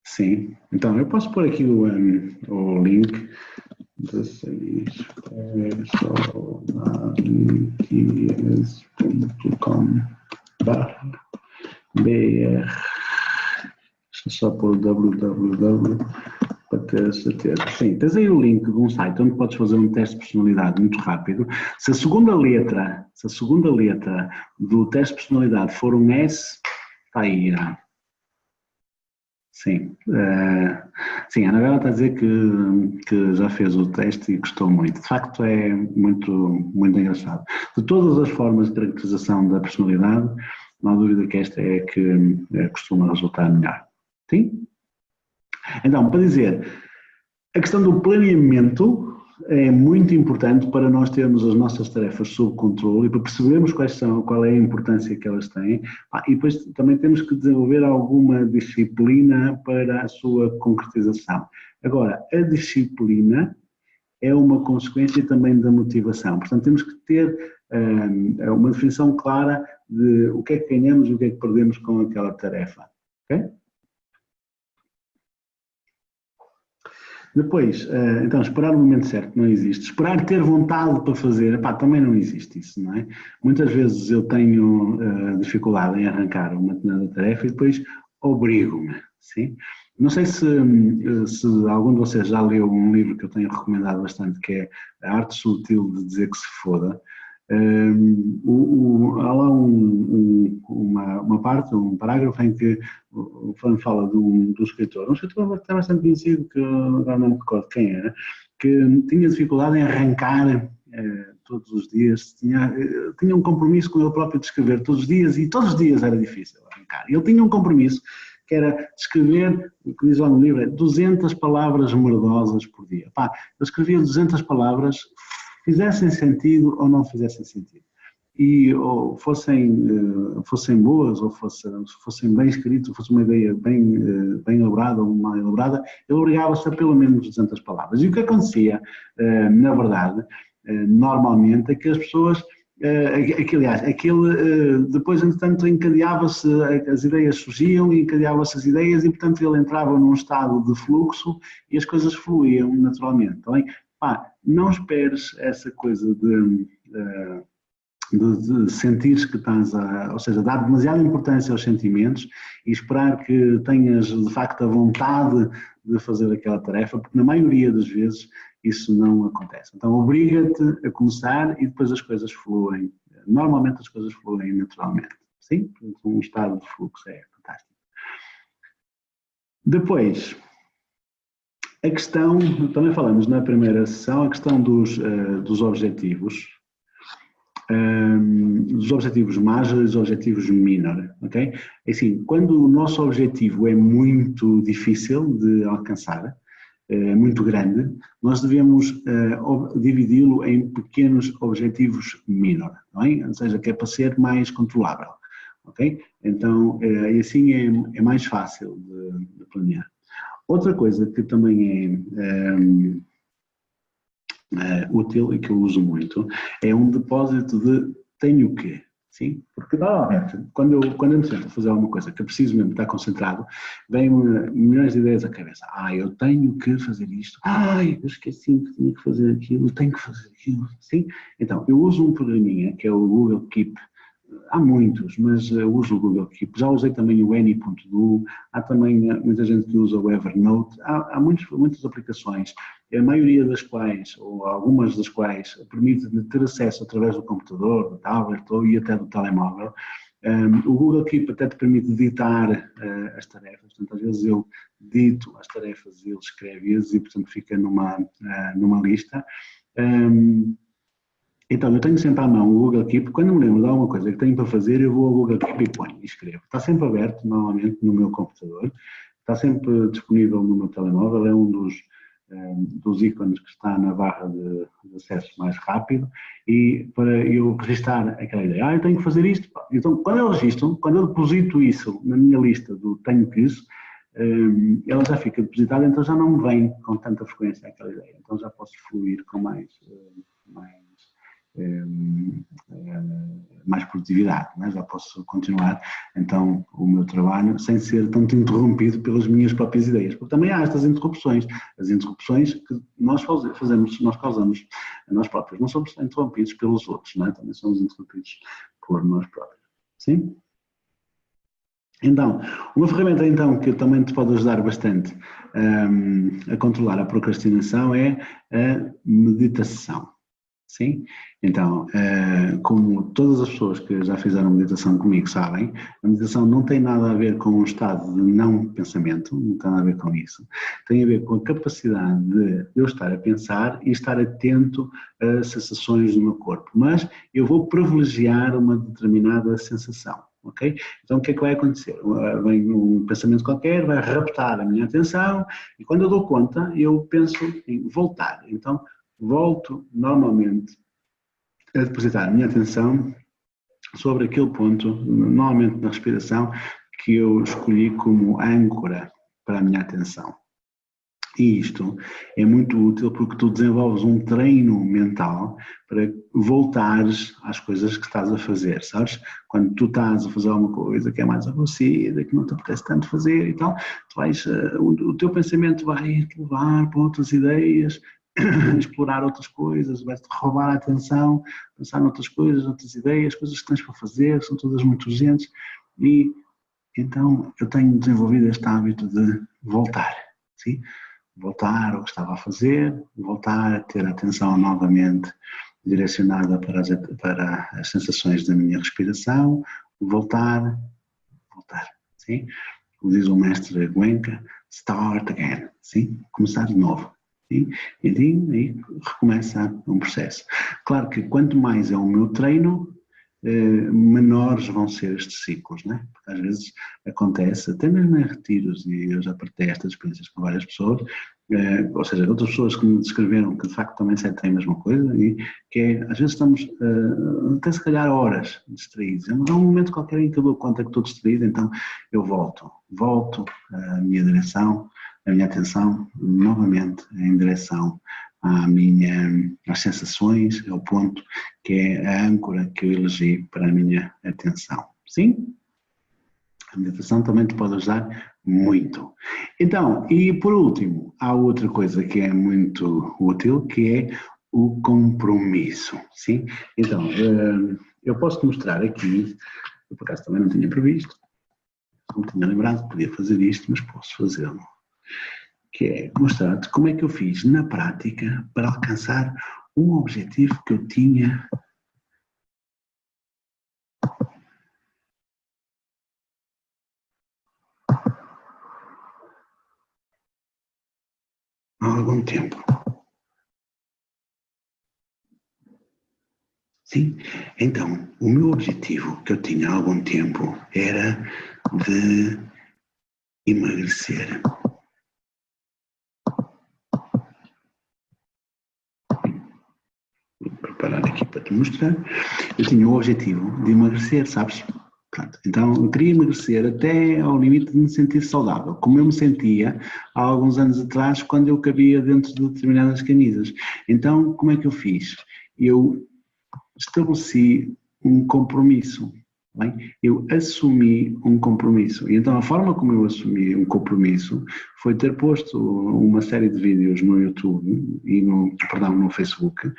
Sim. Então, eu posso pôr aqui o link. 16solaniquias.com/br. Deixa eu só pôr www para ter certeza. Sim, tens aí o link de um site onde podes fazer um teste de personalidade muito rápido. Se a segunda letra do teste de personalidade for um S, está aí. Sim. Sim, a Anabela está a dizer que já fez o teste e gostou muito. De facto é muito, muito engraçado. De todas as formas de caracterização da personalidade, não há dúvida que esta é que costuma resultar melhor. Sim? Então, para dizer, a questão do planeamento é muito importante para nós termos as nossas tarefas sob controle e para percebermos qual é a importância que elas têm. E depois também temos que desenvolver alguma disciplina para a sua concretização. Agora, a disciplina é uma consequência também da motivação. Portanto, temos que ter uma definição clara de o que é que ganhamos e o que é que perdemos com aquela tarefa. Ok? Depois, então, esperar o momento certo não existe. Esperar ter vontade para fazer, também não existe isso, não é? Muitas vezes eu tenho dificuldade em arrancar uma determinada tarefa e depois obrigo-me, sim? Não sei se algum de vocês já leu um livro que eu tenho recomendado bastante, que é A Arte Sutil de Dizer que se Foda. Há lá uma parte, um parágrafo em que o Fran fala de um escritor até bastante conhecido, que agora não me recordo quem era, que tinha dificuldade em arrancar todos os dias, tinha um compromisso com ele próprio de escrever todos os dias, e todos os dias era difícil arrancar. Ele tinha um compromisso que era escrever, o que diz lá no livro, 200 palavras merdosas por dia. Ele escrevia 200 palavras, fizessem sentido ou não fizessem sentido. E ou fossem boas, ou fossem bem escritas, ou fosse uma ideia bem elaborada ou mal elaborada, ele obrigava-se a pelo menos 200 palavras. E o que acontecia, na verdade, normalmente, é que as pessoas, depois, entretanto, encadeava-se, as ideias surgiam e encadeavam-se as ideias e, portanto, ele entrava num estado de fluxo e as coisas fluíam naturalmente. Também, não esperes essa coisa de sentires que estás ou seja, dar demasiada importância aos sentimentos e esperar que tenhas de facto a vontade de fazer aquela tarefa, porque na maioria das vezes isso não acontece. Então obriga-te a começar e depois as coisas fluem. Normalmente as coisas fluem naturalmente. Sim? Um estado de fluxo é fantástico. Depois, a questão, também falamos na primeira sessão, a questão dos objetivos. Dos objetivos major e dos objetivos minor, ok? Assim, quando o nosso objetivo é muito difícil de alcançar, muito grande, nós devemos dividi-lo em pequenos objetivos minor, não é? Ou seja, que é para ser mais controlável, ok? Então, assim é mais fácil de planear. Outra coisa que também é útil e que eu uso muito é um depósito de tenho que, sim? Porque normalmente, quando eu me sento a fazer alguma coisa que eu preciso mesmo estar concentrado, vêm-me milhões de ideias à cabeça. Eu tenho que fazer isto. Eu esqueci que tinha que fazer aquilo, tenho que fazer aquilo, sim? Então, eu uso um programinha que é o Google Keep, há muitos, mas uso o Google Keep. Já usei também o Any.do, há também muita gente que usa o Evernote. Há muitas aplicações, a maioria das quais, ou algumas das quais, permite ter acesso através do computador, do tablet e até do telemóvel. O Google Keep até te permite editar as tarefas, portanto, às vezes eu dito as tarefas e ele escreve-as e, portanto, fica numa lista. Então, eu tenho sempre à mão o Google Keep. Quando me lembro de alguma coisa que tenho para fazer, eu vou ao Google Keep e ponho e escrevo. Está sempre aberto, normalmente, no meu computador. Está sempre disponível no meu telemóvel. É um dos ícones que está na barra de acesso mais rápido. E para eu registrar aquela ideia, eu tenho que fazer isto. Então, quando eu registro, quando eu deposito isso na minha lista do tenho que isso, ela já fica depositada, então já não me vem com tanta frequência aquela ideia. Então já posso fluir com mais produtividade, né? Já posso continuar então o meu trabalho sem ser tanto interrompido pelas minhas próprias ideias, porque também há estas interrupções, as interrupções que nós fazemos, nós causamos a nós próprios, não somos interrompidos pelos outros, né? Também somos interrompidos por nós próprios, sim? Então, uma ferramenta então que também te pode ajudar bastante a controlar a procrastinação é a meditação. Sim? Então, como todas as pessoas que já fizeram meditação comigo sabem, a meditação não tem nada a ver com um estado de não pensamento, não tem nada a ver com isso. Tem a ver com a capacidade de eu estar a pensar e estar atento às sensações do meu corpo. Mas eu vou privilegiar uma determinada sensação. Okay? Então o que é que vai acontecer? Vem um pensamento qualquer, vai raptar a minha atenção e quando eu dou conta eu penso em voltar. Então volto normalmente a depositar a minha atenção sobre aquele ponto, normalmente na respiração, que eu escolhi como âncora para a minha atenção. E isto é muito útil porque tu desenvolves um treino mental para voltares às coisas que estás a fazer, sabes? Quando tu estás a fazer alguma coisa que é mais aborrecida, que não te apetece tanto fazer e tal, tu vais, o teu pensamento vai te levar para outras ideias, explorar outras coisas, vai-te roubar a atenção, pensar noutras coisas, outras ideias, coisas que tens para fazer, são todas muito urgentes e então eu tenho desenvolvido este hábito de voltar, sim? Voltar ao que estava a fazer, voltar a ter a atenção novamente direcionada para as sensações da minha respiração, voltar, sim? Como diz o mestre Goenka, start again, sim? Começar de novo. Sim? E aí recomeça um processo. Claro que quanto mais é o meu treino, menores vão ser estes ciclos, né? Porque às vezes acontece, até mesmo em retiros, e eu já partilhei estas experiências com várias pessoas, ou seja, outras pessoas que me descreveram que de facto também sentem a mesma coisa, e que é, às vezes estamos até se calhar horas distraídos. Há um momento qualquer em que eu dou conta que estou distraído, então eu volto a minha direção, a minha atenção novamente em direção às sensações, ao ponto que é a âncora que eu elegi para a minha atenção. Sim? A meditação também te pode ajudar muito. Então, e por último, há outra coisa que é muito útil, que é o compromisso. Sim? Então, eu posso te mostrar aqui, eu por acaso também não tinha previsto, não me tinha lembrado que podia fazer isto, mas posso fazê-lo. Que é mostrar-te como é que eu fiz na prática para alcançar um objetivo que eu tinha há algum tempo. Sim, então, o meu objetivo que eu tinha há algum tempo era de emagrecer. Vou preparar aqui para te mostrar. Eu tinha o objetivo de emagrecer, sabes? Pronto, então eu queria emagrecer até ao limite de me sentir saudável, como eu me sentia há alguns anos atrás quando eu cabia dentro de determinadas camisas. Então, como é que eu fiz? Eu estabeleci um compromisso, Bem, eu assumi um compromisso. E então a forma como eu assumi um compromisso foi ter posto uma série de vídeos no YouTube e no Facebook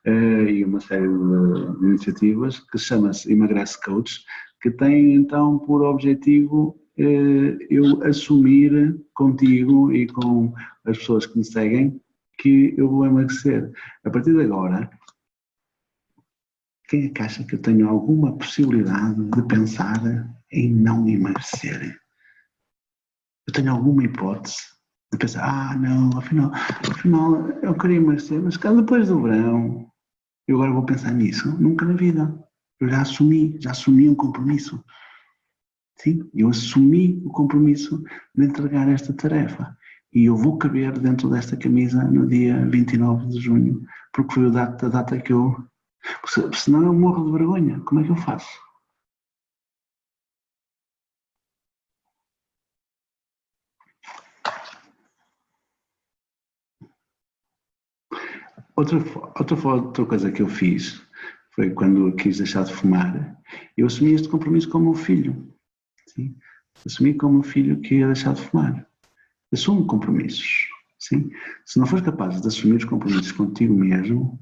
e uma série de iniciativas que chama-se Emagrece Coach, que tem então por objetivo eu assumir contigo e com as pessoas que me seguem que eu vou emagrecer. A partir de agora, quem é que acha que eu tenho alguma possibilidade de pensar em não emagrecer? Eu tenho alguma hipótese de pensar, não, afinal eu queria emagrecer, mas depois do verão, eu agora vou pensar nisso? Nunca na vida. Eu já assumi um compromisso. Sim, eu assumi o compromisso de entregar esta tarefa. E eu vou caber dentro desta camisa no dia 29 de junho, porque foi a data que eu... Senão eu morro de vergonha. Como é que eu faço? Outra coisa que eu fiz foi quando eu quis deixar de fumar, eu assumi este compromisso com o meu filho. Sim? Assumi com o meu filho que ia deixar de fumar. Assume compromissos. Sim? Se não fores capaz de assumir os compromissos contigo mesmo,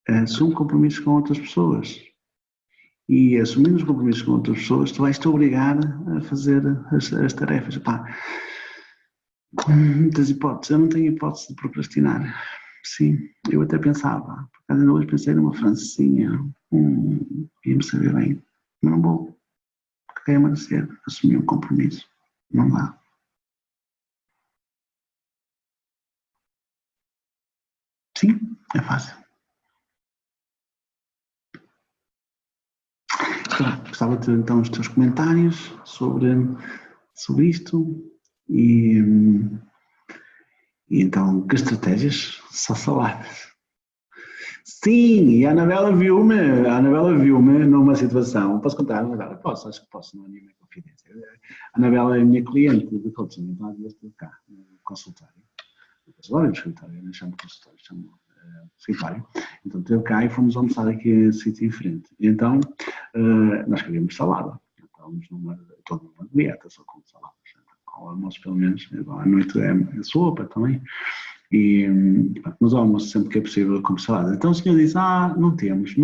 assume compromissos com outras pessoas. E assumindo os compromissos com outras pessoas, tu vais-te obrigar a fazer as tarefas. Pá, muitas hipóteses. Eu não tenho hipótese de procrastinar. Sim, eu até pensava, por causa de hoje pensei numa francesinha, ia-me saber bem, mas não vou, porque quero emagrecer, assumir um compromisso, não dá. Sim, é fácil. Gostava de ter então os teus comentários sobre isto e então, que estratégias? Só saladas. Sim, e a Anabela viu-me numa situação, posso contar, Anabela? Posso, acho que posso, não é nenhuma confidência. A Anabela é a minha cliente de coaching, então às vezes estou cá, no consultório. Agora no escritório, eu não chamo consultório, chamo escritório. Então esteve cá e fomos almoçar aqui a sítio em frente. E então nós queríamos salada. Estávamos toda numa dieta, só com salada. Ao almoço pelo menos, à noite é sopa também. E nos almoços, sempre que é possível, eu como salada. Então o senhor disse, não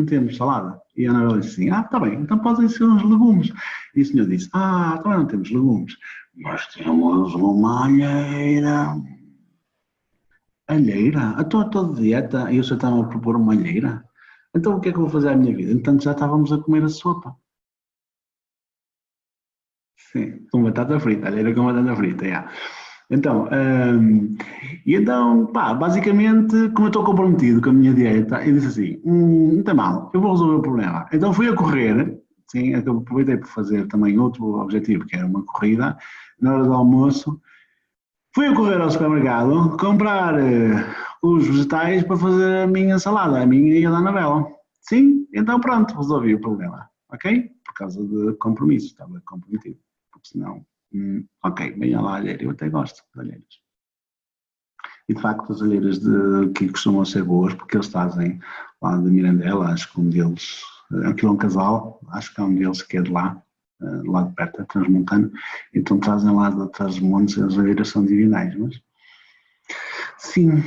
temos salada. E a Anabela disse assim, está bem, então podem ser uns legumes. E o senhor disse, também não temos legumes. Nós temos uma alheira. Alheira? Estou toda dieta e o senhor está-me a propor uma alheira? Então o que é que eu vou fazer à minha vida? Então já estávamos a comer a sopa. Sim, com batata frita, alheira com batata frita, yeah. Então, basicamente, como eu estou comprometido com a minha dieta, eu disse assim, não tem mal, eu vou resolver o problema. Então fui a correr, sim, eu aproveitei por fazer também outro objetivo, que era uma corrida, na hora do almoço, fui a correr ao supermercado, comprar os vegetais para fazer a minha salada, a minha e a da Anabela. Sim, então pronto, resolvi o problema, ok? Por causa de compromisso, estava comprometido, porque senão... ok, venha lá a alheira, eu até gosto de alheiras. E de facto as alheiras que costumam ser boas, porque eles trazem lá de Mirandela, acho que um deles, aquilo é um casal, acho que é um deles que é de lá de perto, é transmontano, então trazem lá de Trás-os-Montes, as alheiras são divinais, mas sim.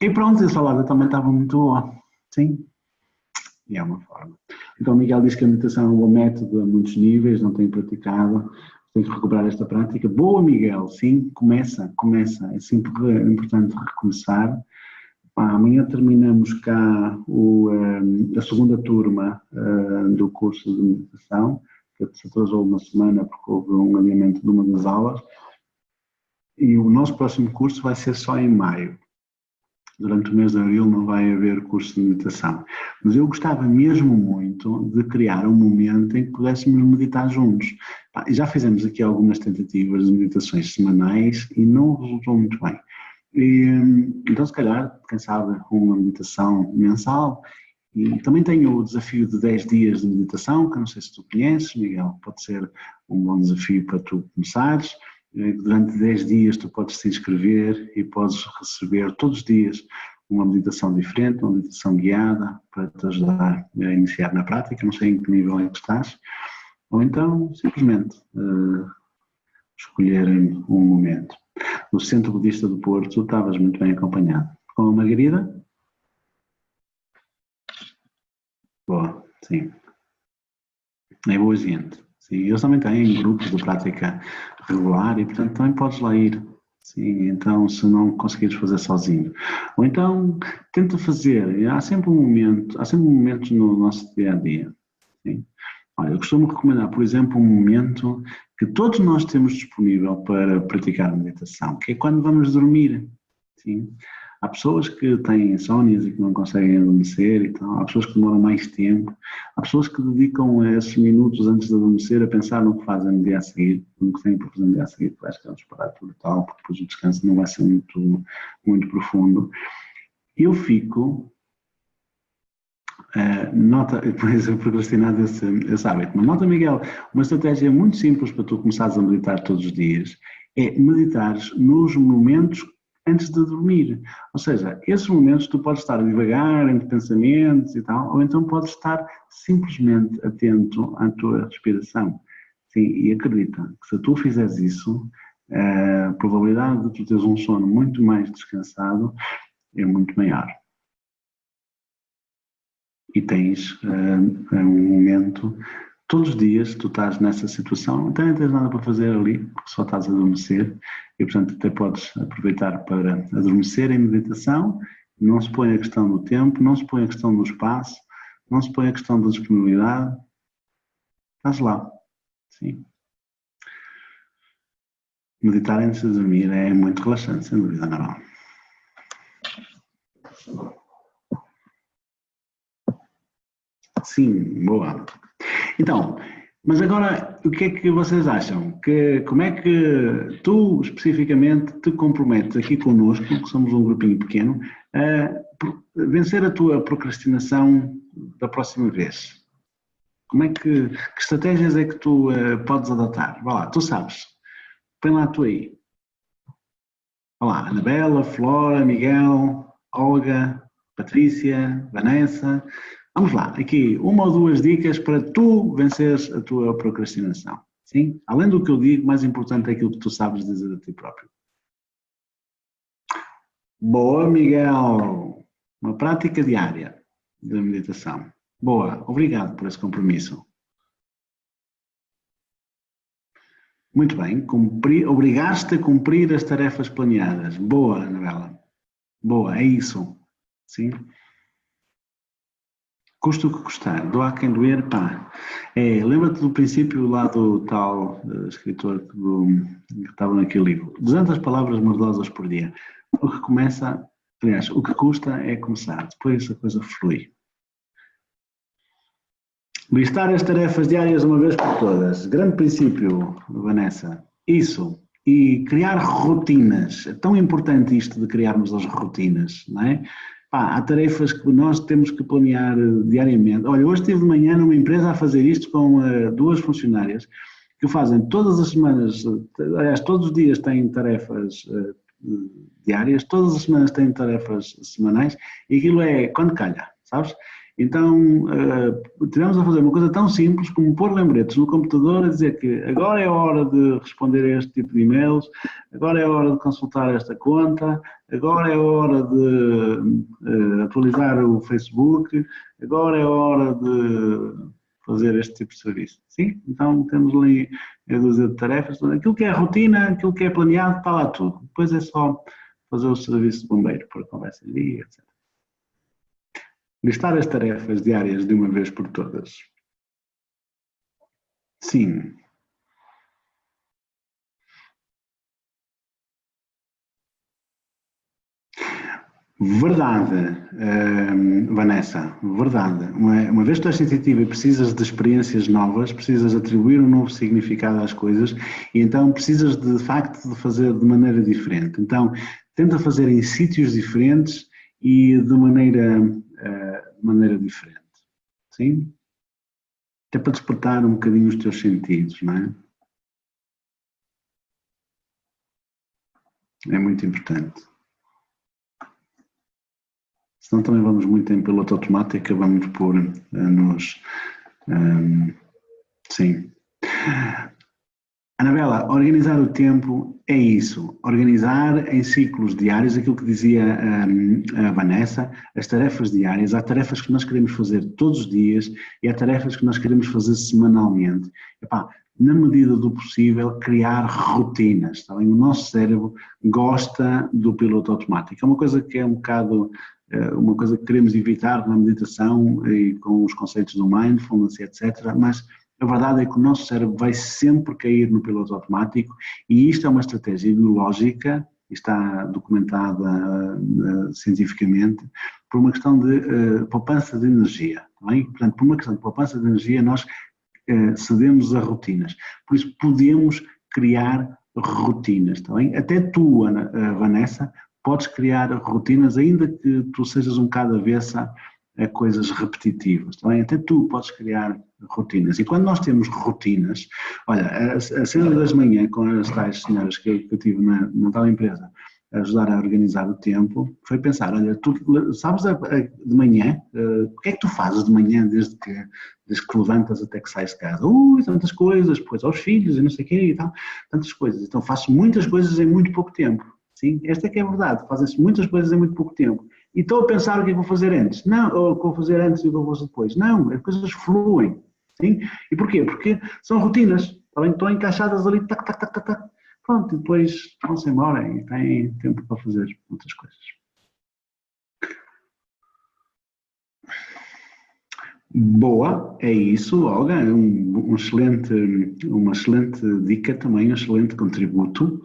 E pronto, a salada também estava muito boa, sim, e é uma forma. Então o Miguel diz que a meditação é um bom método a muitos níveis, não tem praticado, tem que recuperar esta prática. Boa, Miguel, sim, começa. É sempre importante recomeçar. Amanhã terminamos cá a segunda turma do curso de meditação, que se atrasou uma semana porque houve um adiamento de uma das aulas. E o nosso próximo curso vai ser só em maio. Durante o mês de abril não vai haver curso de meditação. Mas eu gostava mesmo muito de criar um momento em que pudéssemos meditar juntos. Já fizemos aqui algumas tentativas de meditações semanais e não resultou muito bem. Então, se calhar, quem sabe, uma meditação mensal. E também tenho o desafio de 10 dias de meditação, que eu não sei se tu conheces, Miguel, pode ser um bom desafio para tu começares. Durante 10 dias tu podes te inscrever e podes receber todos os dias uma meditação diferente, uma meditação guiada para te ajudar a iniciar na prática. Não sei em que nível é que estás, Ou então, simplesmente, escolherem um momento. No Centro Budista do Porto, estavas muito bem acompanhado. Com a Margarida? Boa, sim. É boa gente. Sim, eles também têm grupos de prática regular e, portanto, também podes lá ir. Sim, então, se não conseguires fazer sozinho. Ou então, tenta fazer. Há sempre momentos no nosso dia-a-dia. Sim. Olha, eu costumo recomendar, por exemplo, um momento que todos nós temos disponível para praticar meditação, que é quando vamos dormir. Sim. Há pessoas que têm insónias e que não conseguem adormecer e tal, há pessoas que demoram mais tempo, há pessoas que dedicam esses minutos antes de adormecer a pensar no que fazem no dia a seguir, no que têm para fazer no dia a seguir, que vai ficar um disparate brutal, porque depois o descanso não vai ser muito profundo. Eu fico nota, depois eu procrastinar esse hábito. Mas nota, Miguel, uma estratégia muito simples para tu começares a meditar todos os dias é meditares nos momentos antes de dormir. Ou seja, esses momentos tu podes estar devagar entre pensamentos e tal, ou então podes estar simplesmente atento à tua respiração. Sim, e acredita que se tu fizeres isso, a probabilidade de tu teres um sono muito mais descansado é muito maior. E tens um momento, todos os dias tu estás nessa situação, até não tens nada para fazer ali, porque só estás a adormecer, e portanto até podes aproveitar para adormecer em meditação, não se põe a questão do tempo, não se põe a questão do espaço, não se põe a questão da disponibilidade, estás lá, sim. Meditar antes de dormir é muito relaxante, sem dúvida não. Sim, boa. Então, mas agora, o que é que vocês acham? Como é que tu, especificamente, te comprometes aqui connosco, que somos um grupinho pequeno, a vencer a tua procrastinação da próxima vez? Como é que estratégias é que tu podes adotar? Vá lá, tu sabes. Põe lá tu aí. Vá lá, Anabela, Flora, Miguel, Olga, Patrícia, Vanessa. Vamos lá, aqui uma ou duas dicas para tu venceres a tua procrastinação. Sim? Além do que eu digo, mais importante é aquilo que tu sabes dizer a ti próprio. Boa, Miguel! Uma prática diária de meditação. Boa, obrigado por esse compromisso. Muito bem, obrigaste a cumprir as tarefas planeadas. Boa, Anabela. Boa, é isso. Sim? Custa o que custar, doa a quem doer, pá. Lembra-te do princípio lá do tal escritor que estava naquele livro. 200 palavras mordosas por dia. O que começa, aliás, o que custa é começar, depois a coisa flui. Listar as tarefas diárias uma vez por todas. Grande princípio, Vanessa. Isso. E criar rotinas. É tão importante isto de criarmos as rotinas, não é? Pá, há tarefas que nós temos que planear diariamente. Olha, hoje estive de manhã numa empresa a fazer isto com duas funcionárias que fazem todas as semanas, aliás, todos os dias têm tarefas diárias, todas as semanas têm tarefas semanais e aquilo é quando calha, sabes? Então, tivemos a fazer uma coisa tão simples como pôr lembretes no computador a dizer que agora é a hora de responder a este tipo de e-mails, agora é a hora de consultar esta conta, agora é a hora de atualizar o Facebook, agora é a hora de fazer este tipo de serviço. Sim? Então, temos ali a dúzia de tarefas, aquilo que é rotina, aquilo que é planeado, está lá tudo. Depois é só fazer o serviço de bombeiro, pôr a conversa em dia, etc. Listar as tarefas diárias de uma vez por todas. Sim. Verdade, Vanessa, verdade. Uma vez que tu és sensitiva e precisas de experiências novas, precisas atribuir um novo significado às coisas e então precisas de facto de fazer de maneira diferente. Então, tenta fazer em sítios diferentes e de maneira diferente. Sim? Até para despertar um bocadinho os teus sentidos, não é? É muito importante. Senão também vamos muito em piloto automático, vamos por nos. Sim. Anabela, organizar o tempo é isso, organizar em ciclos diários, aquilo que dizia a Vanessa, as tarefas diárias, há tarefas que nós queremos fazer todos os dias e há tarefas que nós queremos fazer semanalmente. Epá, na medida do possível, criar rotinas, está bem? O nosso cérebro gosta do piloto automático, é uma coisa que é um bocado, uma coisa que queremos evitar na meditação e com os conceitos do mindfulness, etc., mas a verdade é que o nosso cérebro vai sempre cair no piloto automático e isto é uma estratégia ideológica, está documentada cientificamente, por uma questão de poupança de energia. Tá bem? Portanto, por uma questão de poupança de energia, nós cedemos a rotinas. Por isso, podemos criar rotinas. Tá bem? Até tu, Vanessa, podes criar rotinas, ainda que tu sejas um bocado avessa a coisas repetitivas. Tá bem? Até tu podes criar rotinas. E quando nós temos rotinas, olha, a cena das manhãs com as tais senhoras que eu tive na tal empresa, a ajudar a organizar o tempo, foi pensar, olha, tu sabes de manhã, o que é que tu fazes de manhã desde que levantas até que sais de casa? Tantas coisas, depois aos filhos e não sei o quê e tal, tantas coisas. Então faço muitas coisas em muito pouco tempo. Sim, esta é que é a verdade, fazem-se muitas coisas em muito pouco tempo. E estou a pensar o que é que vou fazer antes. Não, ou o que vou fazer antes e o que vou fazer depois. Não, as coisas fluem. Sim? E porquê? Porque são rotinas, estão encaixadas ali, tac, tac, tac, tac, tac. Pronto, e depois vão-se embora e têm tempo para fazer outras coisas. Boa, é isso, Olga, uma excelente dica também, um excelente contributo.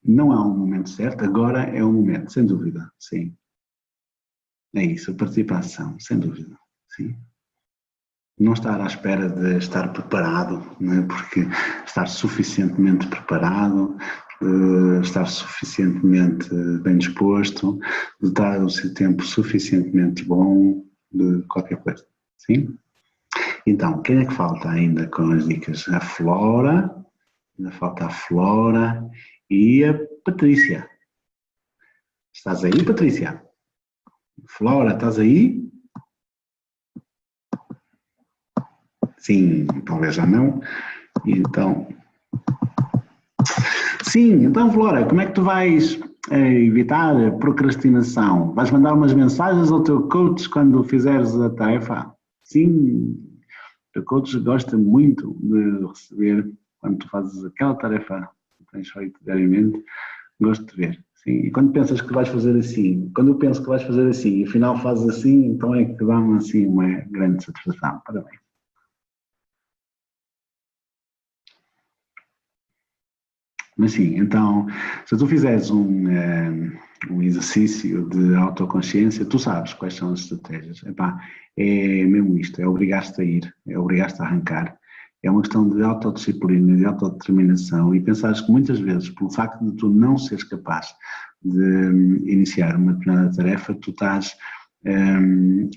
Não há um momento certo, agora é o momento, sem dúvida, sim. É isso, a participação, sem dúvida, sim. Não estar à espera de estar preparado, né? Porque estar suficientemente preparado, estar suficientemente bem disposto, dotar o seu tempo suficientemente bom de qualquer coisa, sim? Então, quem é que falta ainda com as dicas? A Flora, ainda falta a Flora e a Patrícia. Estás aí, Patrícia? Flora, estás aí? Sim, talvez já não. Então, sim, então Flora, como é que tu vais evitar a procrastinação? Vais mandar umas mensagens ao teu coach quando fizeres a tarefa? Sim, o teu coach gosta muito de receber quando tu fazes aquela tarefa que tens feito diariamente, gosto de ver. Sim, e quando pensas que vais fazer assim, quando eu penso que vais fazer assim e afinal fazes assim, então é que dá-me assim uma grande satisfação. Parabéns. Mas sim, então, se tu fizeres um exercício de autoconsciência, tu sabes quais são as estratégias. Epá, é mesmo isto, é obrigar-te a ir, é obrigar-te a arrancar. É uma questão de autodisciplina, de autodeterminação e pensares que muitas vezes, pelo facto de tu não seres capaz de iniciar uma determinada tarefa, tu estás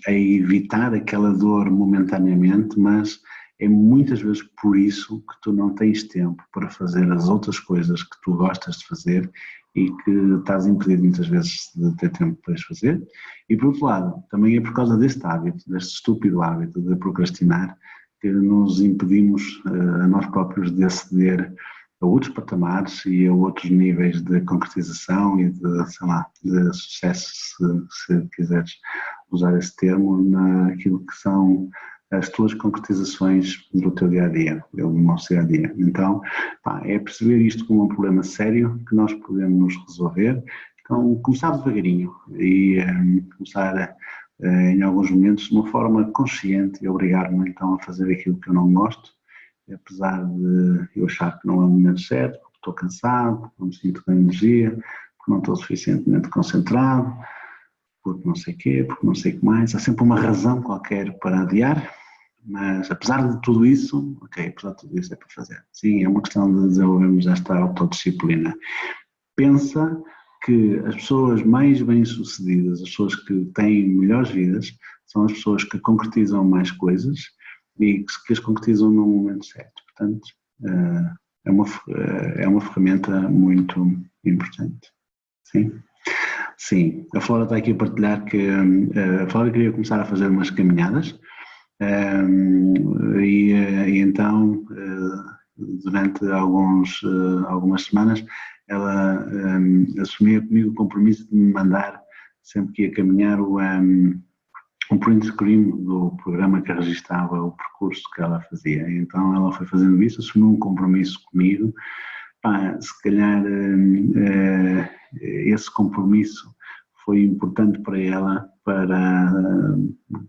a evitar aquela dor momentaneamente, mas é muitas vezes por isso que tu não tens tempo para fazer as outras coisas que tu gostas de fazer e que estás impedido muitas vezes de ter tempo para as fazer. E por outro lado, também é por causa deste hábito, deste estúpido hábito de procrastinar, que nos impedimos a nós próprios de aceder a outros patamares e a outros níveis de concretização e de, sei lá, de sucesso, se quiseres usar esse termo, naquilo que são as tuas concretizações do teu dia-a-dia, do nosso dia-a-dia. Então, pá, é perceber isto como um problema sério que nós podemos resolver. Então, começar devagarinho e começar em alguns momentos de uma forma consciente e obrigar-me então a fazer aquilo que eu não gosto, apesar de eu achar que não é o momento certo, porque estou cansado, porque não me sinto com energia, porque não estou suficientemente concentrado, porque não sei o quê, porque não sei o que mais. Há sempre uma razão qualquer para adiar, mas apesar de tudo isso, ok, apesar de tudo isso é para fazer. Sim, é uma questão de desenvolvermos esta autodisciplina. Pensa que as pessoas mais bem-sucedidas, as pessoas que têm melhores vidas, são as pessoas que concretizam mais coisas e que as concretizam no momento certo. Portanto, é uma ferramenta muito importante. Sim? Sim. A Flora está aqui a partilhar que a Flora queria começar a fazer umas caminhadas E então, durante algumas semanas, ela assumia comigo o compromisso de me mandar, sempre que ia caminhar, um print screen do programa que registava o percurso que ela fazia. Então ela foi fazendo isso, assumiu um compromisso comigo. Se calhar esse compromisso foi importante para ela,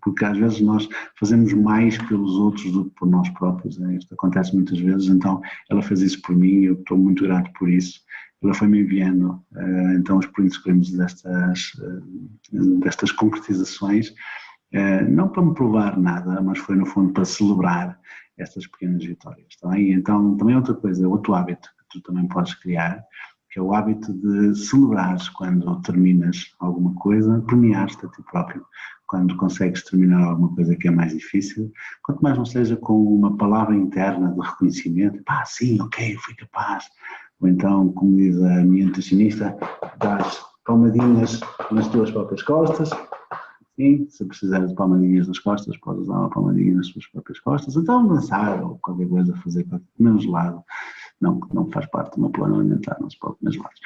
porque às vezes nós fazemos mais pelos outros do que por nós próprios. Isto acontece muitas vezes, então ela fez isso por mim e eu estou muito grato por isso. Ela foi-me enviando então os print screens destas concretizações, não para me provar nada, mas foi no fundo para celebrar estas pequenas vitórias. Tá bem? Então também outra coisa, outro hábito que tu também podes criar, que é o hábito de celebrares quando terminas alguma coisa, premiar-te a ti próprio quando consegues terminar alguma coisa que é mais difícil, quanto mais não seja com uma palavra interna de reconhecimento, sim, ok, eu fui capaz, ou então, como diz a minha nutricionista, dás palmadinhas nas tuas próprias costas. Sim, se precisares de palmadinhas nas costas, podes dar uma palmadinha nas suas próprias costas, então dançar ou qualquer coisa, fazer comer um gelado. Não faz parte do meu plano alimentar, não se pode comer gelados.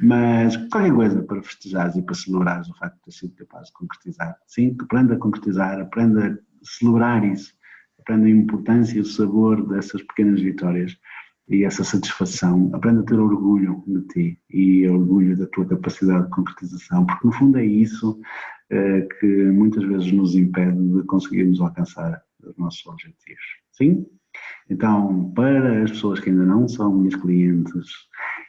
mas qualquer coisa para festejares e para celebrares o facto de ter sido capaz de concretizar. Sim, aprenda a concretizar, aprenda a celebrar isso, aprenda a importância e o sabor dessas pequenas vitórias e essa satisfação, aprenda a ter orgulho de ti e orgulho da tua capacidade de concretização, porque no fundo é isso que muitas vezes nos impede de conseguirmos alcançar os nossos objetivos. Sim? Então, para as pessoas que ainda não são minhas clientes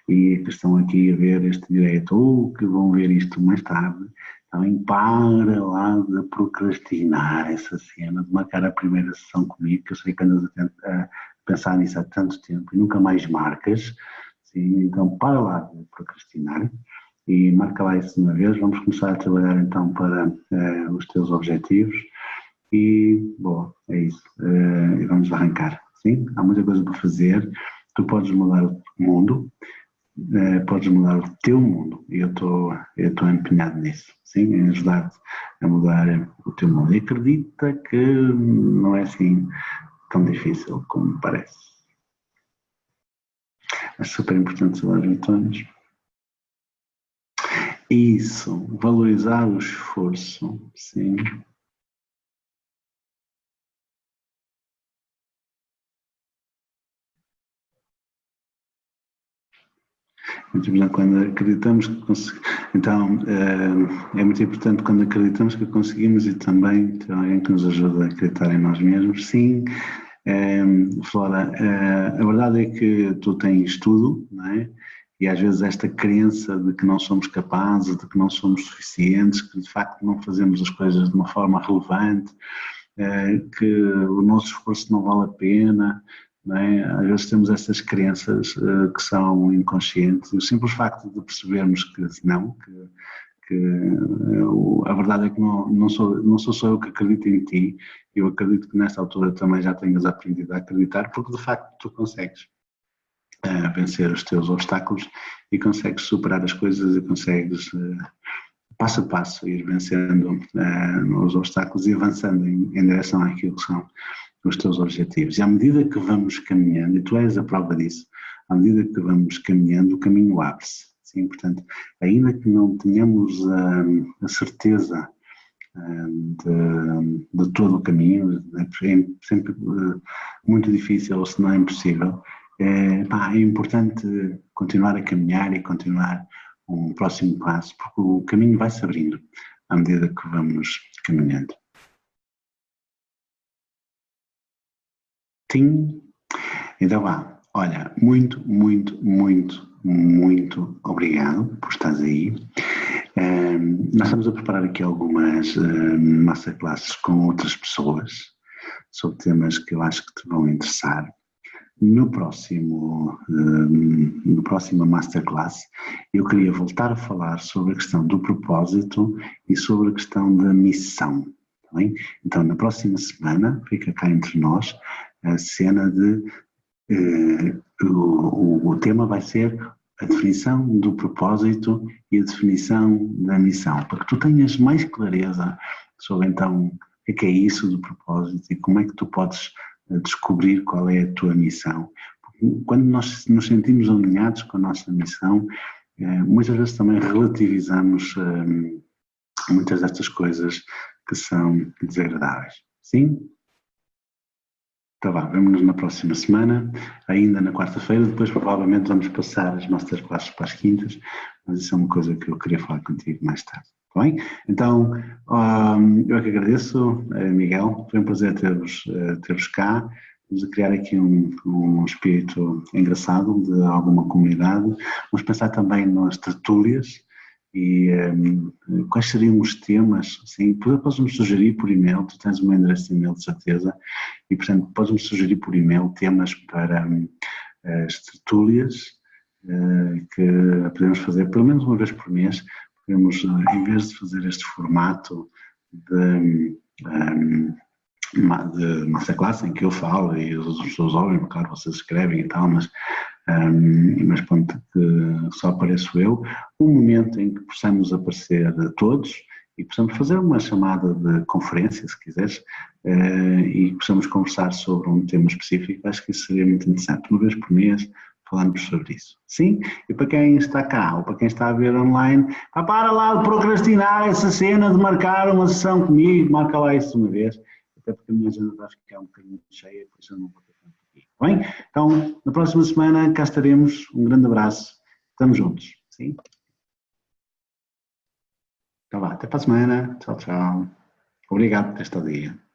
e que estão aqui a ver este direto ou que vão ver isto mais tarde, também para lá de procrastinar essa cena, de marcar a primeira sessão comigo, que eu sei que andas a pensar nisso há tanto tempo e nunca mais marcas. Sim, então, para lá de procrastinar e marca lá isso de uma vez. Vamos começar a trabalhar então para os teus objetivos e, bom, é isso. E vamos arrancar. Sim, há muita coisa para fazer. Tu podes mudar o mundo, podes mudar o teu mundo e eu estou empenhado nisso, sim, em ajudar-te a mudar o teu mundo. E acredita que não é assim tão difícil como parece. É super importante saber os botões. Isso, valorizar o esforço, sim. Quando acreditamos que conseguimos, então é muito importante quando acreditamos que conseguimos e também ter alguém que nos ajude a acreditar em nós mesmos. Sim, Flora, a verdade é que tu tens tudo, não é? E às vezes esta crença de que não somos capazes, de que não somos suficientes, que de facto não fazemos as coisas de uma forma relevante, que o nosso esforço não vale a pena, não é? Às vezes temos essas crenças que são inconscientes e o simples facto de percebermos que não, que a verdade é que não sou só eu que acredito em ti, eu acredito que nesta altura também já tenhas aprendido a acreditar, porque de facto tu consegues vencer os teus obstáculos e consegues superar as coisas e consegues passo a passo ir vencendo os obstáculos e avançando em direção àquilo que são os teus objetivos. E à medida que vamos caminhando, e tu és a prova disso, à medida que vamos caminhando, o caminho abre-se. Sim, portanto, ainda que não tenhamos a certeza de todo o caminho, é sempre muito difícil, ou se não é impossível, é importante continuar a caminhar e continuar um próximo passo, porque o caminho vai se abrindo à medida que vamos caminhando. Sim, então vá. Olha, muito obrigado por estares aí. Nós estamos a preparar aqui algumas masterclasses com outras pessoas sobre temas que eu acho que te vão interessar. No próximo masterclass eu queria voltar a falar sobre a questão do propósito e sobre a questão da missão. Tá bem? Então na próxima semana fica cá entre nós a cena de o tema vai ser a definição do propósito e a definição da missão, para que tu tenhas mais clareza sobre então que é isso do propósito e como é que tu podes descobrir qual é a tua missão. Porque quando nós nos sentimos alinhados com a nossa missão, muitas vezes também relativizamos muitas destas coisas que são desagradáveis. Sim? Então vá, vemo-nos na próxima semana, ainda na quarta-feira, depois provavelmente vamos passar as masterclasses para as quintas, mas isso é uma coisa que eu queria falar contigo mais tarde, está bem? Então, eu é que agradeço, Miguel, foi um prazer ter-vos cá, vamos a criar aqui um espírito engraçado de alguma comunidade, vamos pensar também nas tertúlias, e quais seriam os temas, assim, podes-me sugerir por e-mail, tu tens o meu endereço de e-mail de certeza, e portanto podes-me sugerir por e-mail temas para as tertúlias que podemos fazer pelo menos uma vez por mês, podemos, em vez de fazer este formato de masterclass em que eu falo e as outras pessoas ouvem, claro, vocês escrevem e tal, mas pronto, que só apareço eu, um momento em que possamos aparecer todos e possamos fazer uma chamada de conferência, se quiseres, e possamos conversar sobre um tema específico, acho que isso seria muito interessante, uma vez por mês falamos sobre isso. Sim? E para quem está cá, ou para quem está a ver online, para lá de procrastinar essa cena de marcar uma sessão comigo, marca lá isso uma vez, até porque a minha agenda vai ficar um bocadinho cheia, por isso eu não vou ter tempo aqui. Bem? Então, na próxima semana cá estaremos. Um grande abraço. Estamos juntos. Sim? Então vá, até para a semana. Tchau, tchau. Obrigado por este dia.